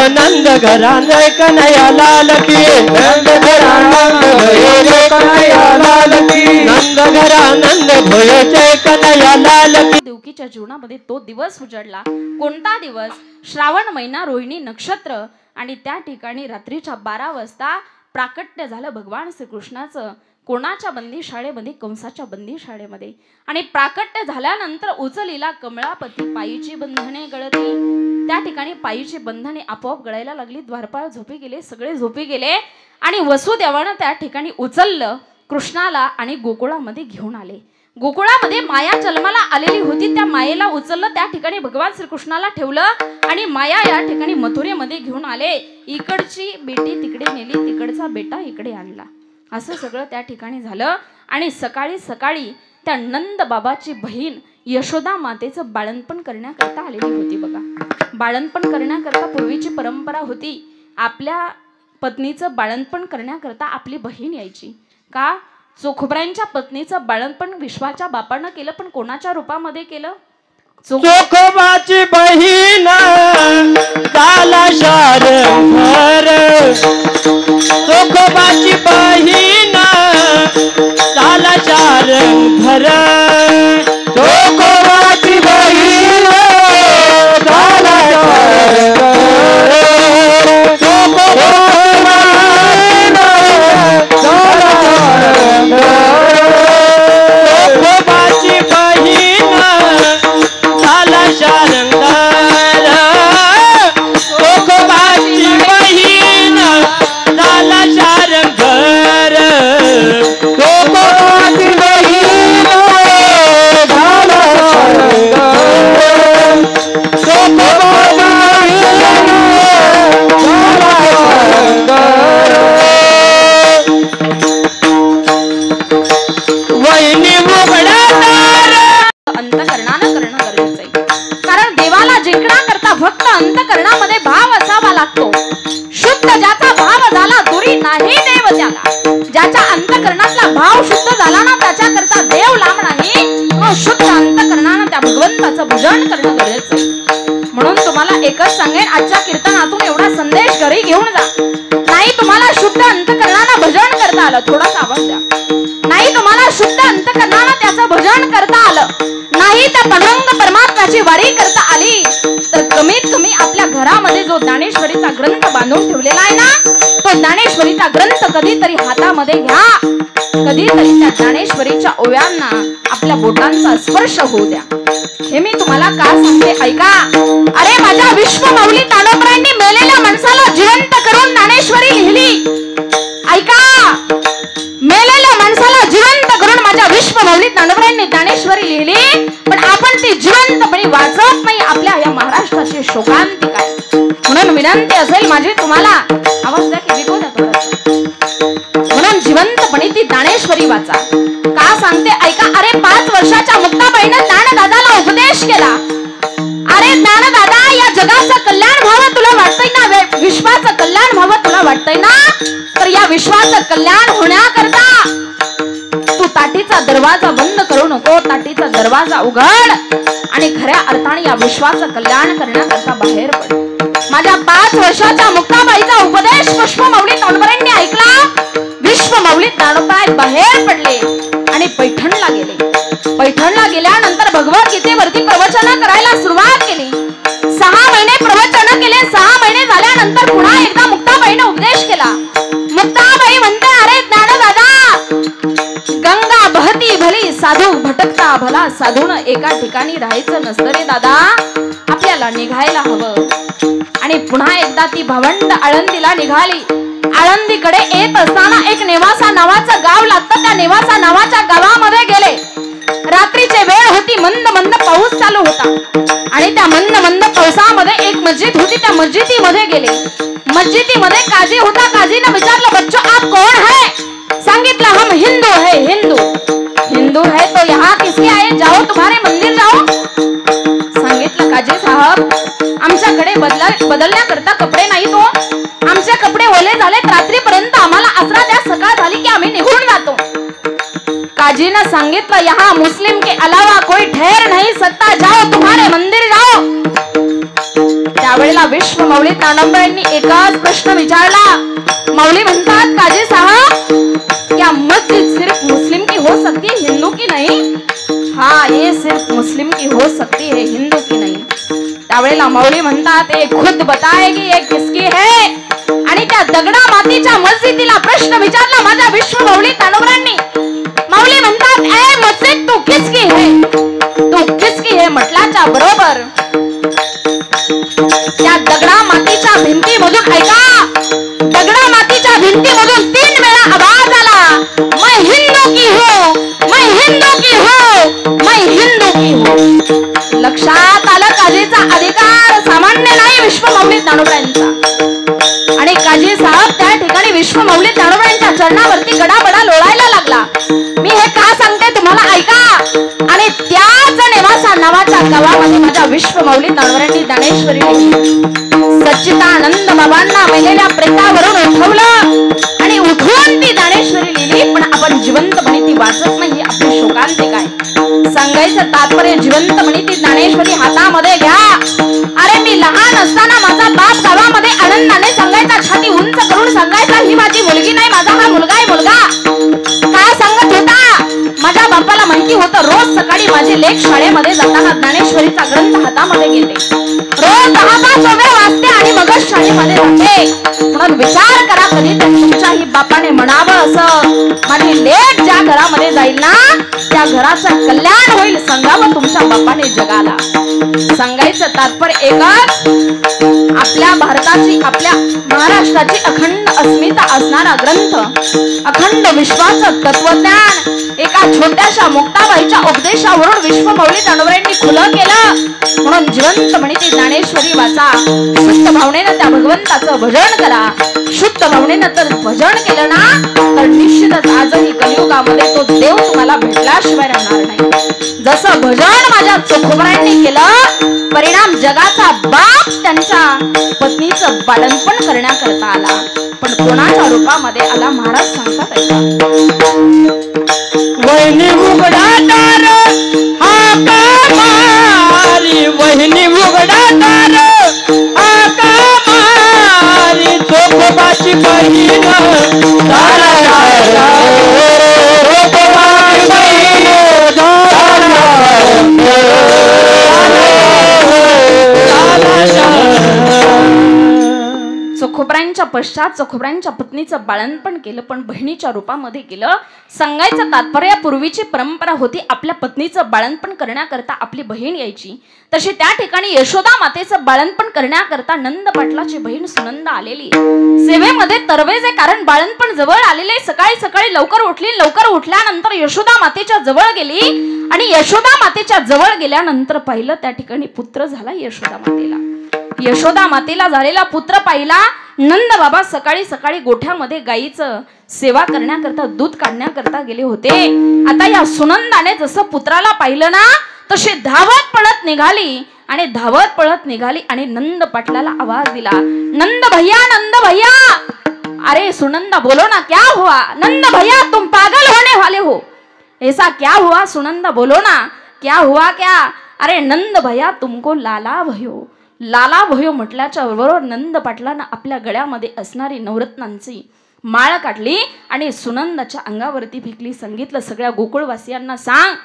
नंद घरा जय कन्हैया लाल की. नंद घरा नंद भयो जय कन्हैया लाल की. नंद घरा नंद भयो जय कन्हैया लाल की. देवकीच्या जीवनामध्ये तो दिवस उजडला. कोणता दिवस? श्रावण महिना, रोहिणी नक्षत्र. आणि त्या ठिकाणी रात्रीच्या 12 वाजता प्राकट्य झालं भगवान श्रीकृष्णाचं. कोणाच्या बंदी शाळेमध्ये? कंसाच्या बंदी शाळेमध्ये. आणि प्राकट्य झाल्यानंतर उचलीला कमळापती. पायीची बंधने गळती. त्या ठिकाणी पायीची बंधने आपोआप गळायला लागली. द्वारपाळ झोपी गेले, सगळे झोपी गेले. आणि वसुदेवानं त्या ठिकाणी उचललं कृष्णाला आणि गोकुळामध्ये घेऊन आले. गोकुळामध्ये माया जन्माला आलेली होती. त्या मायेला उचललं, त्या ठिकाणी भगवान श्रीकृष्णाला ठेवलं आणि माया या ठिकाणी मथुरेमध्ये घेऊन आले. इकडची बेटी तिकडे नेली, तिकडचा बेटा इकडे आणला. असं सगळं त्या ठिकाणी झालं. आणि सकाळी सकाळी त्या नंद बाबाची बहीण यशोदा मातेचं बाळंतपण करण्याकरता आलेली होती बघा. बाळंतपण करण्याकरता पूर्वीची परंपरा होती. आपल्या पत्नीचं बाळंतपण करण्याकरता आपली बहीण यायची. का? चोखोबरांच्या पत्नीचं बाळंतपण विश्वाच्या बापानं केलं, पण कोणाच्या रूपामध्ये केलं? चोखोबाची बहीण काला शारंभर. चोखोबाची बहीण काला शारंभर. चोखोबाची बहीण काला शारंभर. चोखोबाची बहीण काला शारंभर. चोखोबाची बहीण काला शारंगार. चोखोबाची बहीण काला शारंगार. चोखोबाची बहीण काला शारंगार. चोखोबाची बहीण काला शारंगार. वहिनी उघडणार. अंतकरणानं करणं गरजेचं आहे. कारण देवाला जिंकण्याकरता फक्त अंतकरणामध्ये भाव असावा लागतो. शुद्ध ज्याचा भाव झाला दुरी नाही देव त्याला. ज्याच्या अंतकरणातला भाव शुद्ध झाला ना, त्याच्याकरता देव लांब नाही. मग शुद्ध अंतकरणानं त्या भगवंताचं भजन करणं गरजेचं आहे. म्हणून तुम्हाला एकच सांगेन, आजच्या कीर्तनातून एवढा संदेश घरी घेऊन जा. नाही तुम्हाला शुद्ध अंतकरणानं भजन करता आलं, थोडासा आवाज द्या. नाही तुम्हाला शुद्ध अंतकरणानं त्याचं भजन करता आलं, नाही त्या पांडुरंग परमात्म्याची वारी करता आली, तर कमीत कमी आपल्या घरामध्ये जो ज्ञानेश्वरीचा ग्रंथ बांधून ठेवलेला आहे ना, तो ज्ञानेश्वरीचा ग्रंथ कधीतरी हातामध्ये घ्या. कधीतरी त्या ज्ञानेश्वरीच्या ओव्यांना आपल्या बोटांचा स्पर्श होऊ द्या. हे मी तुम्हाला का सांगते ऐका. अरे माझ्या विश्वमौली तांडवरायांनी मेलेल्या माणसाला जिवंत करून ज्ञानेश्वरी लिहिली. ऐका, मेलेल्या माणसाला जिवंत करून माझ्या विश्वमौली तांडवरायांनी ज्ञानेश्वरी लिहिली, पण आपण ती जिवंतपणे वाचत नाही. आपल्या या महाराष्ट्राची शोकांतिका आहे. म्हणून विनंती असेल माझी तुम्हाला, आवाज द्या की विकू द्या थोडं. म्हणून जिवंतपणे ती ज्ञानेश्वरी वाचा. का सांगते ऐका. अरे 5 वर्षाच्या मुक्ताबाईनं ज्ञानदादाला उपदेश केला. अरे ज्ञानदादा, या जगाचं कल्याण व्हावं तुला वाटतंय ना, विश्वाचं कल्याण व्हावं तुला वाटतंय ना, तर या विश्वाचं कल्याण होण्याकरता तू ताटीचा दरवाजा बंद करू नको. ताटीचा दरवाजा उघड आणि खऱ्या अर्थाने या विश्वाचं कल्याण करण्याकरता बाहेर पड. माझ्या 5 वर्षाच्या मुक्ताबाईचा उपदेश पुष्पमौली तोंडवरेंनी ऐकला. विश्वमौली ज्ञानोबाई बाहेर पडले आणि पैठणला गेले. पैठणला गेल्यानंतर भगवद्गीतेवरती प्रवचन करायला सुरुवात केली. 6 महिने प्रवचन केले. 6 महिने झाल्यानंतर पुन्हा एकदा मुक्ताबाईने उपदेश केला. मुक्ताबाई म्हणते, अरे ज्ञानदादा, गंगा बहती भली साधू भटकता भला. साधून एका ठिकाणी राहायचं नसतं रे दादा, आपल्याला निघायला हवं. आणि पुन्हा एकदा ती भावंड आळंदीला निघाली. आळंदीकडे येत असताना एक नेवासा नावाचं गाव लागतं. त्या नेवासा नावाच्या गावामध्ये गेले. रात्रीची वेळ होती. मंद मंद पाऊस चालू होता आणि त्या मंद मंद पावसामध्ये एक मस्जिद होती. त्या मस्जिदीमध्ये गेले. मस्जिदीमध्ये काजी होता. काजीने विचारलं, बच्चो आप कौन है? सांगितलं, हम हिंदू है. हिंदू हिंदू है तो यहाँ किसके आए? जाओ तुम्हारे मंदिर जाओ. सांगितलं, काजी साहब, आमच्याकडे बदलण्याकरता कपडे नाही तो. आमचे कपडे ओले झालेत. रात्रीपर्यंत आम्हाला आसरा द्या. सकाळ झाली की आम्ही निघून जातो. काजीने सांगितलं, यहाँ मुस्लिम के अलावा कोई ठहर नहीं सकता. जाओ तुम्हारे मंदिर जाओ. त्यावेळेला विश्वमौली तांडवरायांनी एकच प्रश्न विचारला. मौली म्हणतात, काजी साहब, क्या मस्जिद सिर्फ मुस्लिम की हो सकती है, हिंदू की नहीं? हाँ, ये सिर्फ मुस्लिम की हो सकती है, हिंदू की नहीं. त्यावेळेला मौली म्हणतात, ये खुद बताएगी ये किसकी है. आणि त्या दगडा मातीच्या मस्जिदीला प्रश्न विचारला माझ्या विश्वमौली तांडवरायांनी. मौली म्हणतात, ए मस्जिद तू किसकी है? तू किसकी है म्हटल्याच्या बरोबर त्या दगडा मातीच्या भिंतीमधून ऐका, दगडा मातीच्या भिंतीमधून 3 वेळा आवाज आला, मैं हिंदू की हूँ, मैं हिंदू की हूँ, मैं हिंदू की हूँ. लक्षात आलं, काजीचा अधिकार सामान्य नाही विश्वमौली तांडवरायांचा. आणि काजी साहेब त्या ठिकाणी विश्वमौली तांडवरायांच्या चरणावरती गडाबडा लोळायला लागला. मी हे का सांगते तुम्हाला ऐका. आणि त्याच नेवासा नावाच्या गावामध्ये माझ्या विश्वमौली तांडवरायांनी ज्ञानेश्वरी सच्चिदानंद बाबांना मेलेल्या प्रेतावरून उठवलं आणि उठवून ती ज्ञानेश्वरी लिहिली. पण आपण जिवंतपणे ती वाचत नाही. आपली शोकांतिक आहे. सांगायचं तात्पर्य, जिवंतपणे ती ज्ञानेश्वरी हातामध्ये घ्या. अरे मी लहान असताना माझा बाप गावामध्ये आनंदाने सांगायचा, छाती उंच करून सांगायचा, ही माझी मुलगी नाही, माझा हा मुलगा आहे. मुलगा काय सांगत होता? माझ्या बापाला माहिती होतं, रोज सकाळी माझे लेक शाळेमध्ये जाताना ज्ञानेश्वरीचा ग्रंथ हातामध्ये घेते, रोज 10 वेळ वाचते आणि मगच शाळेमध्ये जाते. म्हणून विचार करा, कधी तुमच्याही बापाने म्हणावं असं, माझी लेक ज्या घरामध्ये जाईल ना त्या घराचं कल्याण होईल, सांगावं तुमच्या बापाने जगाला. सांगायचं तात्पर्य एकच, आपल्या भारताची, आपल्या महाराष्ट्राची अखंड अस्मिता असणारा ग्रंथ, अखंड विश्वाचं तत्वज्ञान एका छोट्याशा मुक्ताबाईच्या उपदेशावरून विश्वमौली तांडवरायांनी खुलं केलं. म्हणून जिवंतपणे ती ज्ञानेश्वरी वाचा. शुद्ध भावनेनं त्या भगवंताचं भजन करा. शुद्ध भावनेनं तर भजन केलं ना तर निश्चितच आजही कलियुगामध्ये तो देव तुम्हाला भेटल्याशिवाय राहणार नाही. जसं भजन माझ्या चोखोबरायांनी केलं, परिणाम जगाचा बाप त्यांच्या पत्नीचं बाळंतपण करण्याकरता आला. पण कोणाच्या रूपामध्ये आला महाराज सांगतात ऐका. वहिनी उघडा दार हाका मारी, वहिनी उघडा दार हाका मारी, चोखोबाची बहीण दारा दारा, चोखोबाची बहीण चोखोबरांच्या पश्चात चोखोबरांच्या पत्नीचं बाळंतपण केलं, पण बहिणीच्या रूपामध्ये केलं. सांगायचं तात्पर्य, पूर्वीची परंपरा होती आपल्या पत्नीचं बाळंतपण करण्याकरता आपली बहीण यायची. तशी त्या ठिकाणी यशोदा मातेचं बाळंतपण करण्याकरता नंद पाटलाची बहीण सुनंदा आलेली सेवेमध्ये तरवेजे, कारण बाळंतपण जवळ आलेले. सकाळी सकाळी लवकर उठली. लवकर उठल्यानंतर यशोदा मातेच्या जवळ गेली आणि यशोदा मातेच्या जवळ गेल्यानंतर पाहिलं त्या ठिकाणी पुत्र झाला यशोदा मातेला. यशोदा मातेला झालेला पुत्र पाहिला. नंद बाबा सकाळी सकाळी गोठ्यामध्ये गाईचं सेवा करण्याकरता दूध काढण्याकरता गेले होते. आता या सुनंदाने जसं पुत्राला पाहिलं ना तशी धावत पळत निघाली आणि धावत पळत निघाली आणि नंद पाटलाला आवाज दिला, नंद भैया, नंद भैया. अरे सुनंदा बोलो ना, क्या हुआ? नंद भैया तुम पागल होने वाले हो. ऐसा क्या हुआ सुनंदा, बोलो ना, क्या हुआ क्या? अरे नंद भैया तुमको लाला भयो. लाला भयो म्हटल्याच्या बरोबर नंद पाटलानं आपल्या गळ्यामध्ये असणारी नवरत्नांची माळ काढली आणि सुनंदाच्या अंगावरती फेकली. सांगितलं सगळ्या गोकुळवासियांना सांग,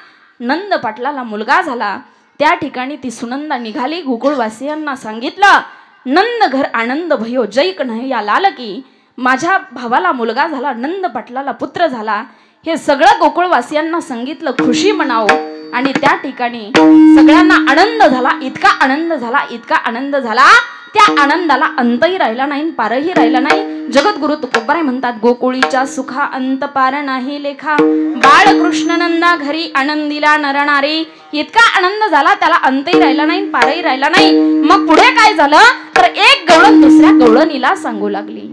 नंद पाटलाला मुलगा झाला. त्या ठिकाणी ती सुनंदा निघाली. गोकुळवासियांना सांगितलं, नंद घर आनंद भयो जय कन्हैया लाल की. माझ्या भावाला मुलगा झाला, नंद पाटलाला पुत्र झाला. हे सगळं गोकुळवासियांना सांगितलं, खुशी मनावं. आणि त्या ठिकाणी सगळ्यांना आनंद झाला. इतका आनंद झाला, इतका आनंद झाला, त्या आनंदाला अंतही राहिला नाही, पारही राहिला नाही. जगद्गुरु तुकोबाराय म्हणतात, गोकुळीच्या सुखा अंत पार नाही लेखा. बाळकृष्ण नंदा घरी आनंदीला नरणारी. इतका आनंद झाला, त्याला अंतही राहिला नाही, पारही राहिला नाही. मग पुढे काय झालं तर एक गवळण दुसऱ्या गवळणीला सांगू लागली.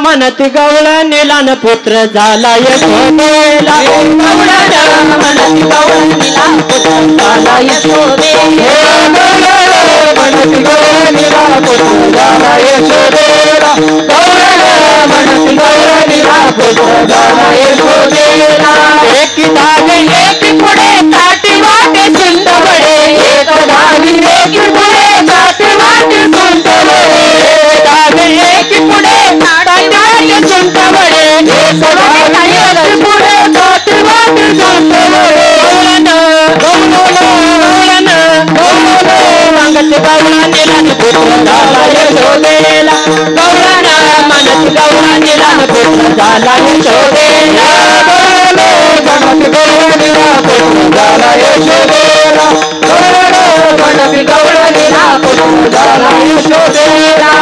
म्हणत गवळणीला न पुत्र झाला यशोदेला. म्हणत गवळणीला पुत्र झाला यशोदेला. म्हणत गवळणीला पुत्र झाला यशोदेला. म्हणत गवळणीला पुत्र झाला यशोदेला. एक धागे एक पुढे काठी वाटे सुंद बडे. एक धागे एक पुढे काठी वाटे सुंद बडे. धागे एक पुढे काठी वाटे सुंद बडे. एक धागे एक पुढे काठी वाटे सुंद बडे. गवळण मागत गवळणीला पुत्र झाला यशोदेला. गवळण म्हणत गवळणीला पुत्र झाला यशोदेला. म्हणत गवळणीला पुत्र झाला यशोदेला. म्हणत गवळणीला पुत्र झाला यशोदेला.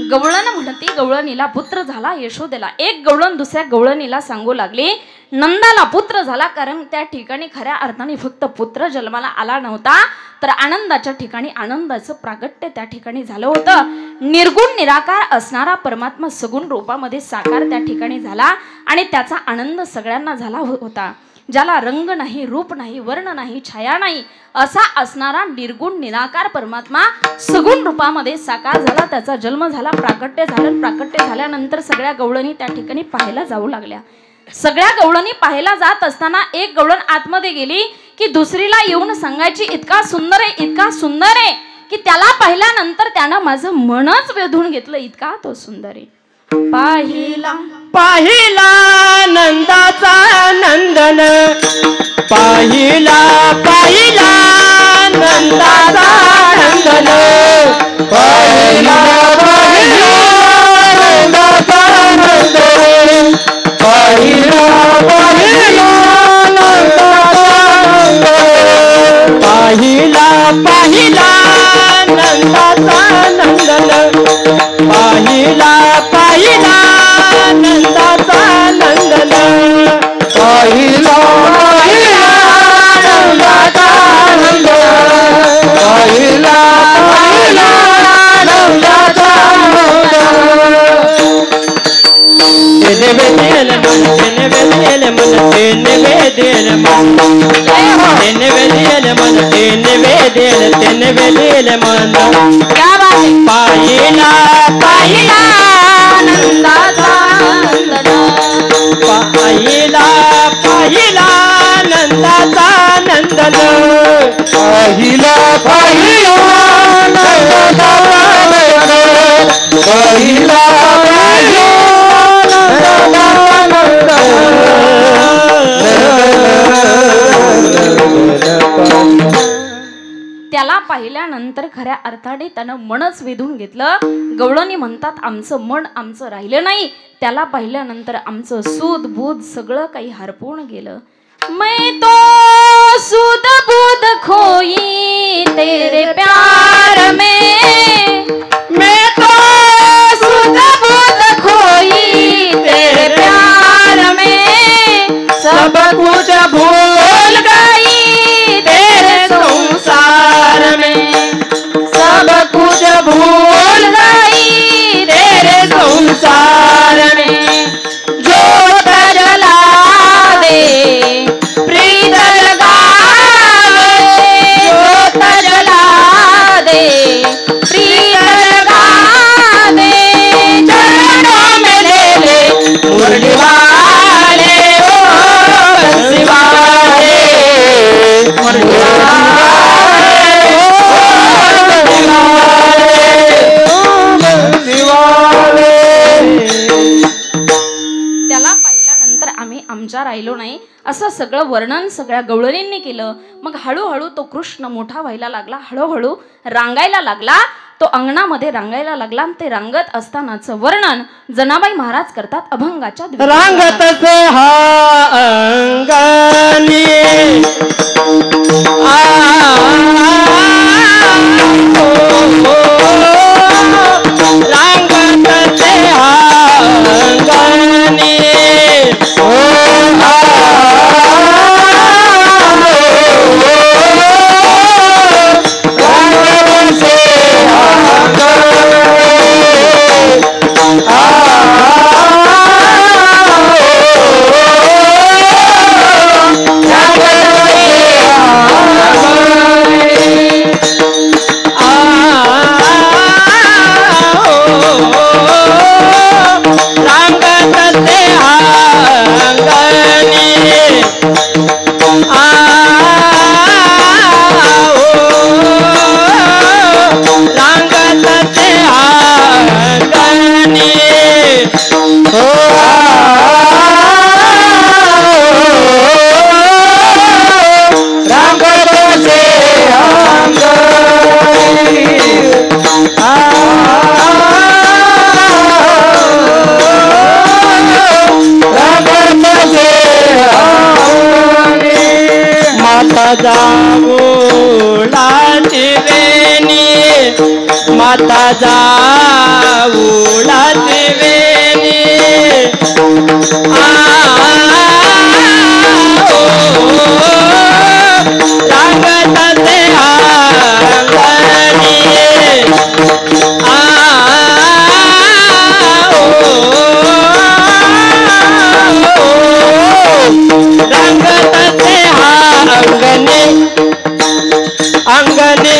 गवळण म्हणती गवळणीला पुत्र झाला यशोदेला. एक गवळण दुसऱ्या गवळणीला सांगू लागली, नंदाला पुत्र झाला. कारण त्या ठिकाणी खऱ्या अर्थाने फक्त पुत्र जन्माला आला नव्हता, तर आनंदाच्या ठिकाणी आनंदाचं प्रागट्य त्या ठिकाणी झालं होतं. निर्गुण निराकार असणारा परमात्मा सगुण रूपामध्ये साकार त्या ठिकाणी झाला आणि त्याचा आनंद सगळ्यांना झाला होता. ज्याला रंग नाही, रूप नाही, वर्ण नाही, छाया नाही असा असणारा निर्गुण निराकार परमात्मा सगुण रूपामध्ये साकार झाला. त्याचा जन्म झाला, प्राकट्य झालं. प्राकट्य झाल्यानंतर सगळ्या गवळणी त्या ठिकाणी पाहायला जाऊ लागल्या. सगळ्या गवळणी पाहायला जात असताना एक गवळण आतमध्ये गेली की दुसरीला येऊन सांगायची, इतका सुंदर आहे, इतका सुंदर आहे की त्याला पाहिल्यानंतर त्यानं माझं मनच वेधून घेतलं, इतका तो सुंदर आहे. पाहिला पाहिला नंदाचा नंदन. पाहिला पाहिला नंदाचा नंदन. पाहिला पाहिला नंदाचा नंदन. पाहिला पाहिला नंदाचा नंदन. पाहिला पाहिला नंदाचा नंदन. पाहिला पाहिला नंदाचा नंदन. पाहिला पाहिला नंदाचा नंदन. पाहिला पाहिला नंदाचा नंदन. तेने वेदेल मन, तेने वेदेल मन, तेने वेदेल मन. तेने वेदेल मन, तेने वेदेल, तेने वेदेल मन. क्या बात है. पाहिला पाहिला नंदाचा नंदन. पाहिला पाहिला नंदाचा नंदन. पाहिला पाहिला नंदाचा नंदन. पाहिला पाहिला नंदाचा नंदन. त्याला पाहिल्यानंतर खऱ्या अर्थाने त्यानं मनच वेधून घेतलं. गवळणी म्हणतात, आमचं मन आमचं राहिलं नाही. त्याला पाहिल्यानंतर आमचं सूद बुध सगळं काही हरपून गेलं. मैं तो सूद बुध खोई तेरे प्यार में. मैं तो सूद बुध खोई तेरे प्यार में. सब कुछ भूल गई तेरे आमच्या राहिलो नाही असं सगळं वर्णन सगळ्या गवळणींनी केलं. मग हळूहळू तो कृष्ण मोठा व्हायला लागला, हळूहळू रांगायला लागला, तो अंगणामध्ये रांगायला लागला. आणि ते रांगत असतानाचं वर्णन जनाबाई महाराज करतात अभंगाच्या रांगत से हा अंगणी रांगत से हा अंगणी जाऊळाची वेणी माता जाऊळाची वेणी रांगत से अंगणी रांगत से अंगणी अंगणी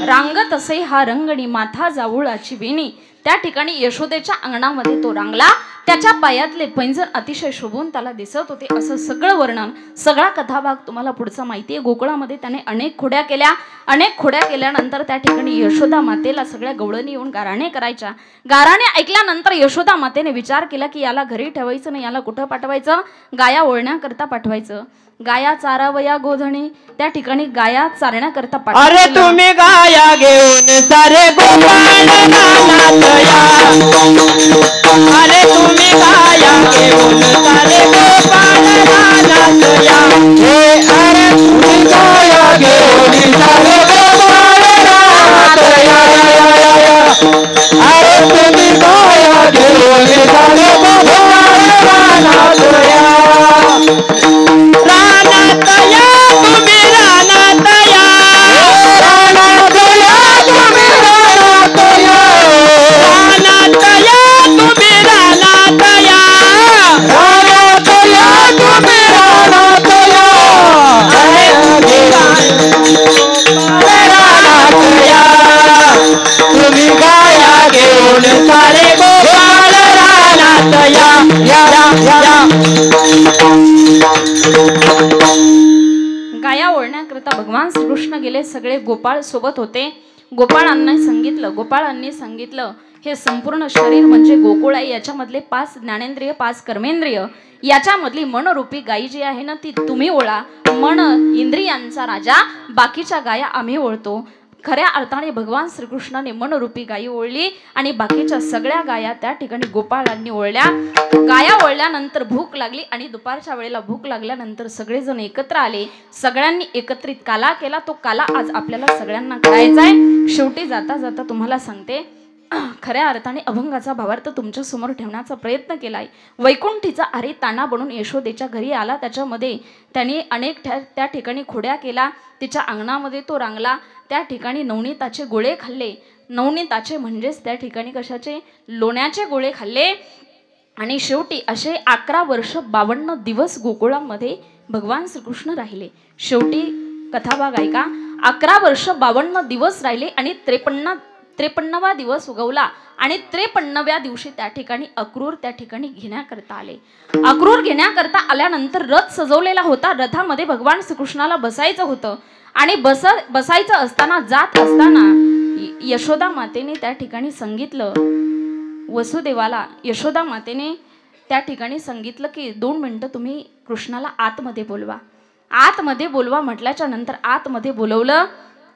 रांगत असे हा रंगणी माथा जाऊळाची वेणी. त्या ठिकाणी यशोदेच्या अंगणामध्ये तो रांगला. त्याच्या पायातले पैंजण अतिशय शोभून त्याला दिसत होते. असं सगळं वर्णन सगळा कथाभाग तुम्हाला पुढचा माहिती आहे. गोकुळामध्ये त्याने अनेक खोड्या केल्या. अनेक खोड्या केल्यानंतर त्या ठिकाणी यशोदा मातेला सगळ्या गवळणी येऊन गाराणे करायच्या. गाराणे ऐकल्यानंतर यशोदा मातेने विचार केला की याला घरी ठेवायचं नाही, याला कुठं पाठवायचं, गाया ओळण्याकरता पाठवायचं. गाया चारावया गोधणी, त्या ठिकाणी गाया चारण्याकरता अरे तुम्ही गाया घेऊन सारे गोपाळ रानात या. अरे तुम्ही गाया घेऊन सारे गोपाळ रानात या. अरे तुम्ही गाया घेऊन सारे गोपाळ रानात या. अरे तुम्ही गाया घेऊन सारे गोपाळ रानात या. रानात या तुम्ही रानात या. रानात या तुम्ही रानात या. रानात या तुम्ही रानात या. रानात या तुम्ही रानात या. अरे रानात या तुम्ही गाया घेऊन सारे गोपाळ रानात या. या या गाया ओळण्याकरता भगवान श्रीकृष्ण गेले. सगळे गोपाळ सोबत होते. गोपाळांनी सांगितलं हे संपूर्ण शरीर म्हणजे गोकुळ आहे. याच्यामधले 5 ज्ञानेंद्रिय 5 कर्मेंद्रिय, याच्यामधली मनरूपी गायी जी आहे ना ती तुम्ही ओळा. मन इंद्रियांचा राजा, बाकीच्या गाया आम्ही ओळतो. खऱ्या अर्थाने भगवान श्रीकृष्णाने मनरूपी गायी ओळली आणि बाकीच्या सगळ्या गाया त्या ठिकाणी गोपाळांनी ओळल्या. गाया ओळल्यानंतर भूक लागली आणि दुपारच्या वेळेला भूक लागल्यानंतर सगळेजण एकत्र आले. सगळ्यांनी एकत्रित काला केला. तो काला आज आपल्याला सगळ्यांना करायचा आहे. शेवटी जाता जाता तुम्हाला सांगते, खऱ्या अर्थाने अभंगाचा भावार्थ तुमच्या समोर ठेवण्याचा प्रयत्न केलाय. वैकुंठीचा आरे ताना बनून यशोदेच्या घरी आला. त्याच्यामध्ये त्याने अनेक त्या ठिकाणी खोड्या केला. तिच्या अंगणामध्ये तो रांगला. त्या ठिकाणी नवनीताचे गोळे खाल्ले. नवनीताचे म्हणजेच त्या ठिकाणी कशाचे, लोण्याचे गोळे खाल्ले. आणि शेवटी असे 11 वर्ष 52 दिवस गोकुळामध्ये भगवान श्रीकृष्ण राहिले. शेवटी कथाभाग ऐका. 11 वर्ष 52 दिवस राहिले आणि 53वा दिवस उगवला आणि 53व्या दिवशी त्या ठिकाणी अक्रूर त्या ठिकाणी घेण्याकरता आले. अक्रूर घेण्याकरता आल्यानंतर रथ सजवलेला होता. रथामध्ये भगवान श्रीकृष्णाला बसायचं होतं आणि बसायचं असताना जात असताना यशोदा मातेने त्या ठिकाणी सांगितलं वसुदेवाला. यशोदा मातेने त्या ठिकाणी सांगितलं की 2 मिनिटं तुम्ही कृष्णाला आतमध्ये बोलवा. आतमध्ये बोलवा म्हटल्याच्या नंतर आतमध्ये बोलवलं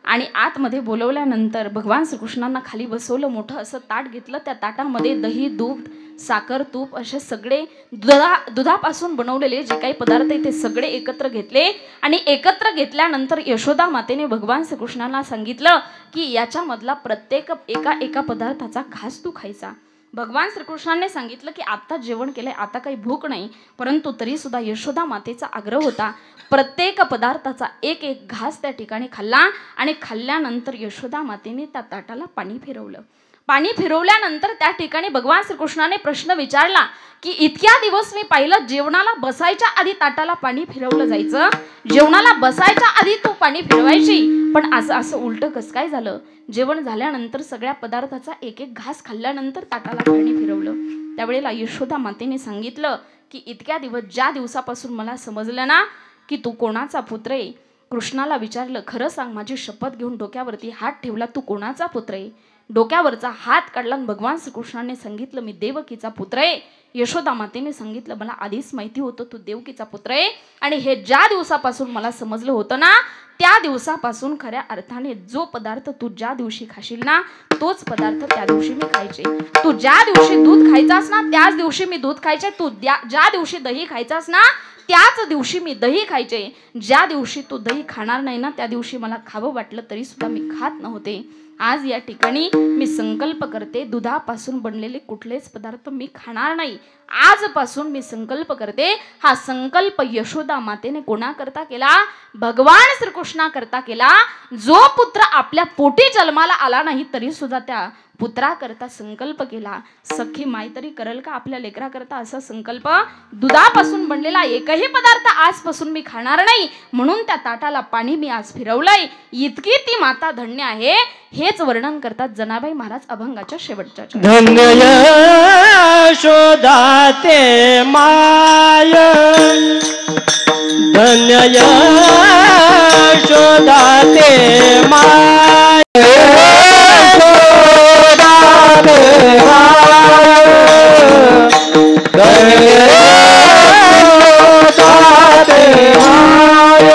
आणि आतमध्ये बोलवल्यानंतर भगवान श्रीकृष्णांना खाली बसवलं. मोठं असं ताट घेतलं. त्या ताटामध्ये दही, दूध, साखर, तूप असे सगळे दुधापासून बनवलेले जे काही पदार्थ आहे ते सगळे एकत्र घेतले आणि एकत्र घेतल्यानंतर यशोदा मातेने भगवान श्रीकृष्णांना सांगितलं की याच्यामधला प्रत्येक एका पदार्थाचा घास तू खायचा. भगवान श्रीकृष्णाने सांगितलं की आता जेवण केलंय, आता काही भूक नाही, परंतु तरी सुद्धा यशोदा मातेचा आग्रह होता प्रत्येक पदार्थाचा एक घास त्या ठिकाणी खाल्ला आणि खाल्ल्यानंतर यशोदा मातेने त्या ताटाला पाणी फिरवलं. पाणी फिरवल्यानंतर त्या ठिकाणी भगवान श्रीकृष्णाने प्रश्न विचारला की इतक्या दिवस मी पाहिलं जेवणाला बसायच्या आधी ताटाला पाणी फिरवलं जायचं, जेवणाला बसायच्या आधी तू पाणी फिरवायची, पण असं उलट कसं काय झालं? जेवण झाल्यानंतर सगळ्या पदार्थाचा एक घास खाल्ल्यानंतर ताटाला पाणी फिरवलं. त्यावेळेला यशोदा मातेने सांगितलं की इतक्या दिवस ज्या दिवसापासून मला समजलं ना की तू कोणाचा पुत्र आहे, कृष्णाला विचारलं खरं सांग, माझी शपथ घेऊन डोक्यावरती हात ठेवला, तू कोणाचा पुत्र आहे? डोक्यावरचा हात काढला आणि भगवान श्रीकृष्णाने सांगितलं मी देवकीचा पुत्र आहे. यशोदा मातेने सांगितलं मला आधीच माहिती होतं तू देवकीचा पुत्र आहे आणि हे ज्या दिवसापासून मला समजलं होतं ना त्या दिवसापासून खऱ्या अर्थाने जो पदार्थ तू ज्या दिवशी खाशील ना तोच पदार्थ त्या दिवशी मी खायचे. तू ज्या दिवशी दूध खायचास ना त्याच दिवशी मी दूध खायचे. तू ज्या दिवशी दही खायचास ना त्याच दिवशी मी दही खायचे. ज्या दिवशी तू दही खाणार नाही ना त्या दिवशी मला खावं वाटलं तरी सुद्धा मी खात नव्हते. आज या ठिकाणी मी संकल्प करते दुधापासून बनलेले कुठलेच पदार्थ मी खाणार नाही. आजपासून मी संकल्प करते. हा संकल्प यशोदा मातेने कोणाकरता केला? भगवान श्रीकृष्णा करता केला. जो पुत्र आपल्या पोटी जन्माला आला नाही तरी सुद्धा त्या पुत्राकरता संकल्प केला. सखी माय तरी करेल का आपल्या लेकराकरता असा संकल्प? दुधापासून बनलेला एकही पदार्थ आजपासून मी खाणार नाही म्हणून त्या ताटाला पाणी मी आज फिरवलंय. इतकी ती माता धन्य आहे. हेच वर्णन करतात जनाबाई महाराज अभंगाच्या शेवटच्या. धन्य यशोदा ते माय, धन्य यशोदा ते माय, धन्य यशोदा ते माय,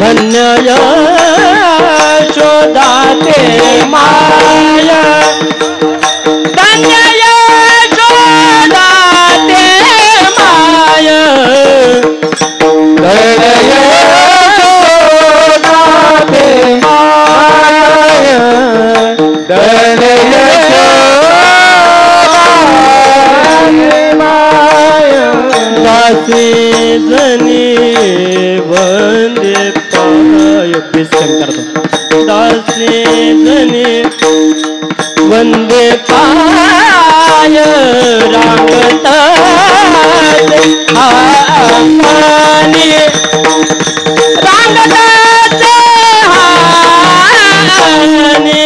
धन्य यशोदा ते माय, धन्य यशोदा ते माय, धन्य दासी जनी वंदे पाय, दासी जनी वंदे पाय, रांगत हानी, रांगत हानी,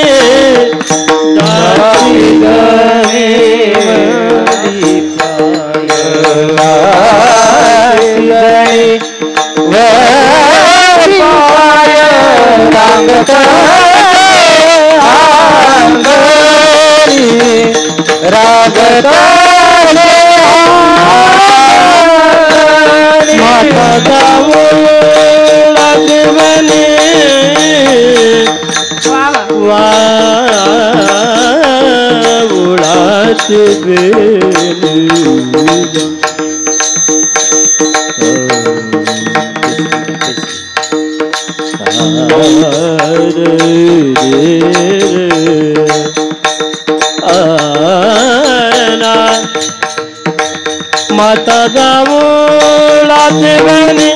दासी जनी माता जाऊळात वेणी,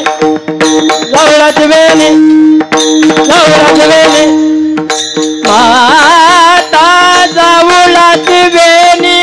जाऊळात वेणी, जाऊळात वेणी, माता जाऊळात वेणी,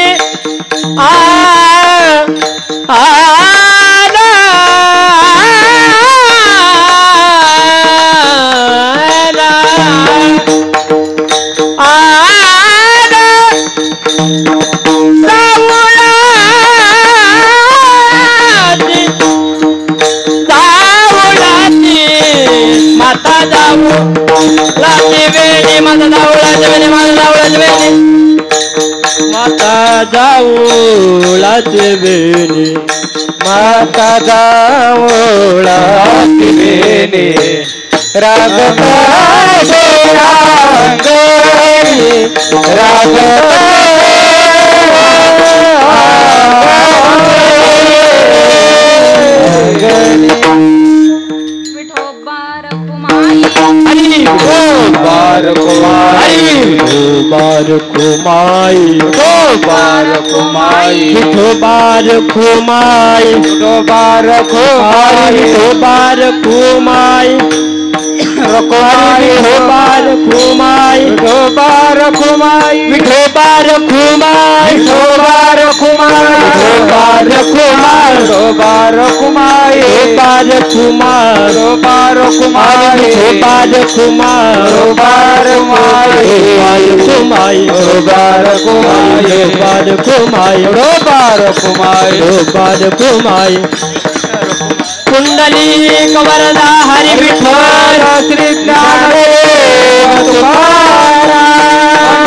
माता जाऊळाची वेणी माता जाऊळाची वेणी रागत विठोबार कुमाई बार कुमाई बार कुमाई बार कुमाई बार कुमाई बार कुमाई बार कुमाई रकुमाई बार कुमाई बार कुमाई बार कुमाई बार कुमाई बार कुमार बार कुमाई बार कुमार बार कुमाई बार कुमार बार कुमाई बार कुमाई बार कुमाई बार कुमाई बार कुमाई कुंडली कवरदा हरि विठ्ठल श्री ज्ञानदेव तुकाराम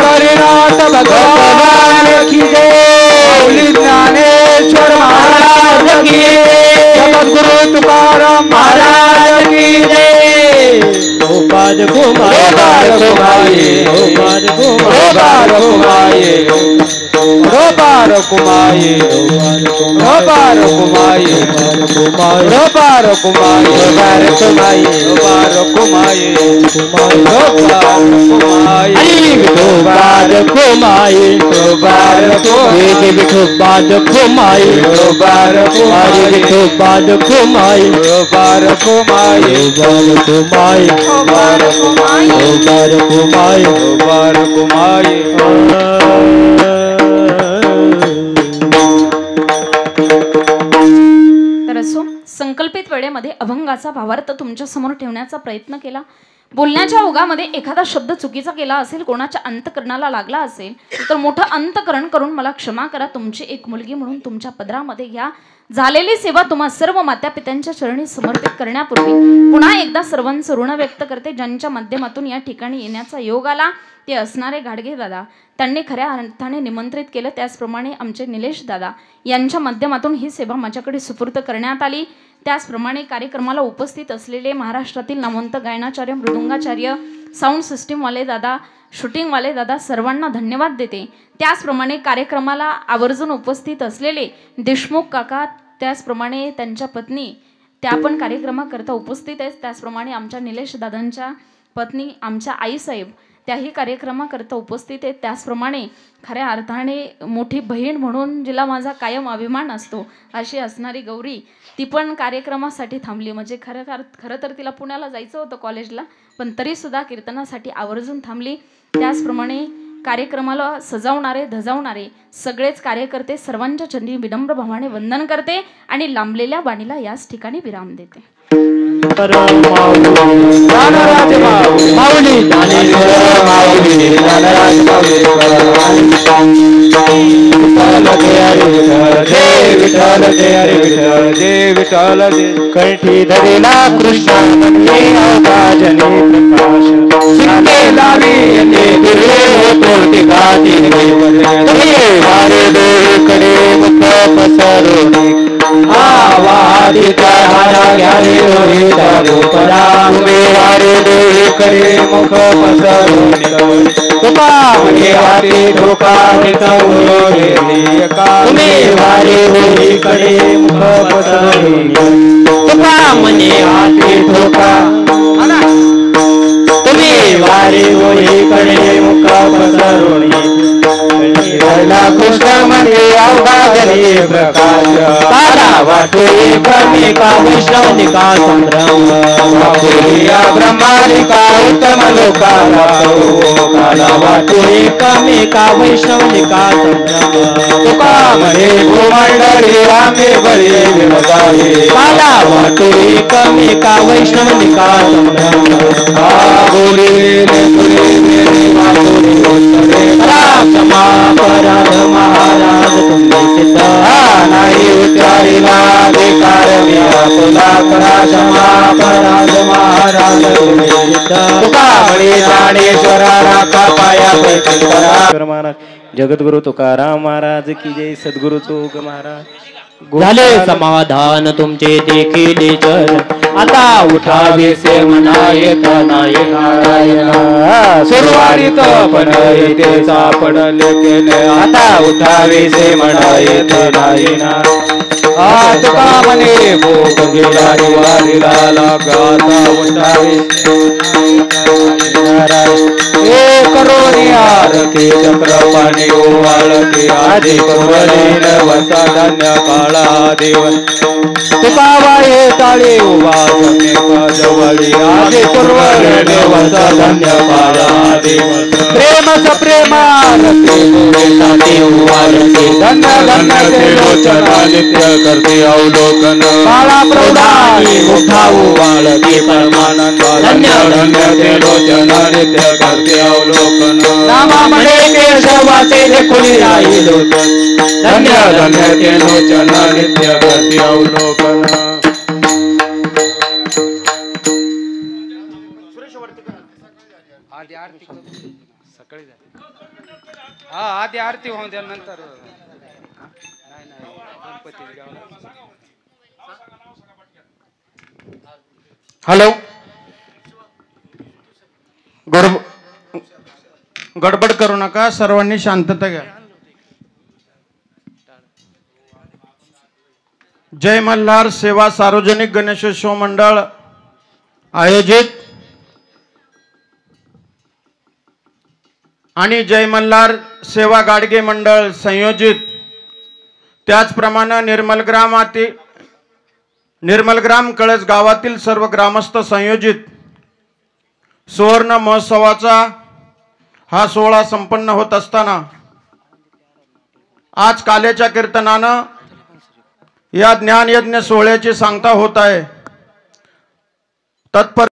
हरिनाथ भगवान की जय ज्ञानेश्वर महाराज की जगद्गुरु तुकाराम महाराज की जय बार कुमाई बार कुमाई बार बार कुमाई बार कुमाई बार कुमाई बार कुमाई बार कुमाई बार कुमाई बार कुमाई बार बार कुमाई बार कुमाई बार कुमाई बार कुमाई बार कुमाई बार कुमाई बार कुमाई बार कुमाई तर असो, संकल्पित वेळेमध्ये अभंगाचा भावार्थ तुमच्या समोर ठेवण्याचा प्रयत्न केला. बोलण्याच्या ओघामध्ये एखादा शब्द चुकीचा केला असेल, कोणाच्या अंतकरणाला लागला असेल तर मोठं अंतकरण करून मला क्षमा करा. तुमची एक मुलगी म्हणून तुमच्या पदरामध्ये घ्या. झालेली सेवा तुम्हा सर्व मातापित्यांच्या चरणी समर्पित करण्यापूर्वी पुन्हा एकदा सर्वांचं ऋण व्यक्त करते. ज्यांच्या माध्यमातून या ठिकाणी येण्याचा योग आला ते असणारे गाडगे दादा, त्यांनी खऱ्या अर्थाने निमंत्रित केलं. त्याचप्रमाणे आमचे निलेश दादा यांच्या माध्यमातून ही सेवा माझ्याकडे सुपूर्द करण्यात आली. त्याचप्रमाणे कार्यक्रमाला उपस्थित असलेले महाराष्ट्रातील नामवंत गायनाचार्य, मृदुंगाचार्य, साऊंड सिस्टीमवाले दादा, शूटिंगवाले दादा, सर्वांना धन्यवाद देते. त्याचप्रमाणे कार्यक्रमाला आवर्जून उपस्थित असलेले देशमुख काका, त्याचप्रमाणे त्यांच्या पत्नी, त्या पण कार्यक्रमाकरता उपस्थित आहेत. त्याचप्रमाणे आमच्या निलेश दादांच्या पत्नी, आमच्या आईसाहेब, त्याही कार्यक्रमाकरता उपस्थित आहेत. त्याचप्रमाणे खऱ्या अर्थाने मोठी बहीण म्हणून जिला माझा कायम अभिमान असतो अशी असणारी गौरी, ती पण कार्यक्रमासाठी थांबली. म्हणजे खरं तर तिला पुण्याला जायचं होतं कॉलेजला, पण तरीसुद्धा कीर्तनासाठी आवर्जून थांबली. त्याचप्रमाणे कार्यक्रमाला सजावणारे, धजावणारे सगळेच कार्यकर्ते, सर्वांच्या चरणी विनम्र भावाने वंदन करते आणि लांबलेल्या वाणीला याच ठिकाणी विराम देते. माऊली कंठी धरेला कृष्णा म्हणजे अवकाजने प्रकाश शिंदे लावी येते दुर्ले होतो ठिकाणी वारे डोळीकडे मुख पसरून आवादिता हारा घ्यारे रोहिता गोपरा उमे वारे डोळीकडे मुख पसरून तुका म्हणजे हाती धोका उमे वारे डोळीकडे मुख पसरून तुका म्हणजे हाती धोका तुम्ही वारे डोळीकडे मुख पसरून कृष्ण म्हणजे अवघाजने प्रकाश काला वाटोई ब्रह्मिका वैष्णवनिका संभ्रम वाटोया ब्रह्मानिका उत्तम लोकाला काला वाटोई कमिका वैष्णवनिका संभ्रम तुका म्हणे भूमंडळी रामे बळे विरगाळे काला वाटोई कमिका वैष्णवनिका संभ्रम बोले क्षमा अपराध महाराज तुम्ही सिद्ध नाही उच्चारिला अधिकार मी आपला करा. क्षमा अपराध महाराज तुम्ही सिद्ध तुका बळी ज्ञानेश्वरा राखा पाया पैकी करा. जगद्गुरु तुकाराम महाराज की जय. सद्गुरु चोग महाराज. झाले समाधान तुमचे देखील चल आता उठावेसे म्हणा येत नाही नारायण. सुरुवातीत पण येते सापडले केले आता उठावेसे म्हणा येत नाही ना. तुका म्हणे भूक गेला वारीला आता उठावे करोनी आरती चक्रपाणी ओवाळती आधी कुरलीन वसा धान्य काळा देव तुका वाये टाळी उभा जवळी आधी कुरलीन वसा धान्य काळा देव प्रेमच प्रेमारती ओवाळती धन्य धन्य ते लोचना नित्य करते अवलोकन काळा प्रौढानी मोठा ओवाळती परमानंद धन्य धन्य ते लोचना नित्य करते अवलोकन नामामध्ये केशवाचे देखुनी राही लोचन धन्य धन्य ते लोचना नित्य करते अवलोकन. आधी आरती सकाळी हा आधी आरती होऊन द्या नंतर नाही गणपती हॅलो गडबड करू नका सर्वांनी शांतता घ्या. जय मल्हार सेवा सार्वजनिक गणेशोत्सव मंडळ आयोजित आणि जय मल्हार सेवा गाडगे मंडळ संयोजित त्याचप्रमाणे निर्मलग्राम कळस गावातील सर्व ग्रामस्थ संयोजित सुवर्ण महोत्सवाचा हा सोहळा संपन्न होत असताना आज काल्याच्या कीर्तनानं या ज्ञानयज्ञ सोहळ्याची सांगता होत आहे. तत्पर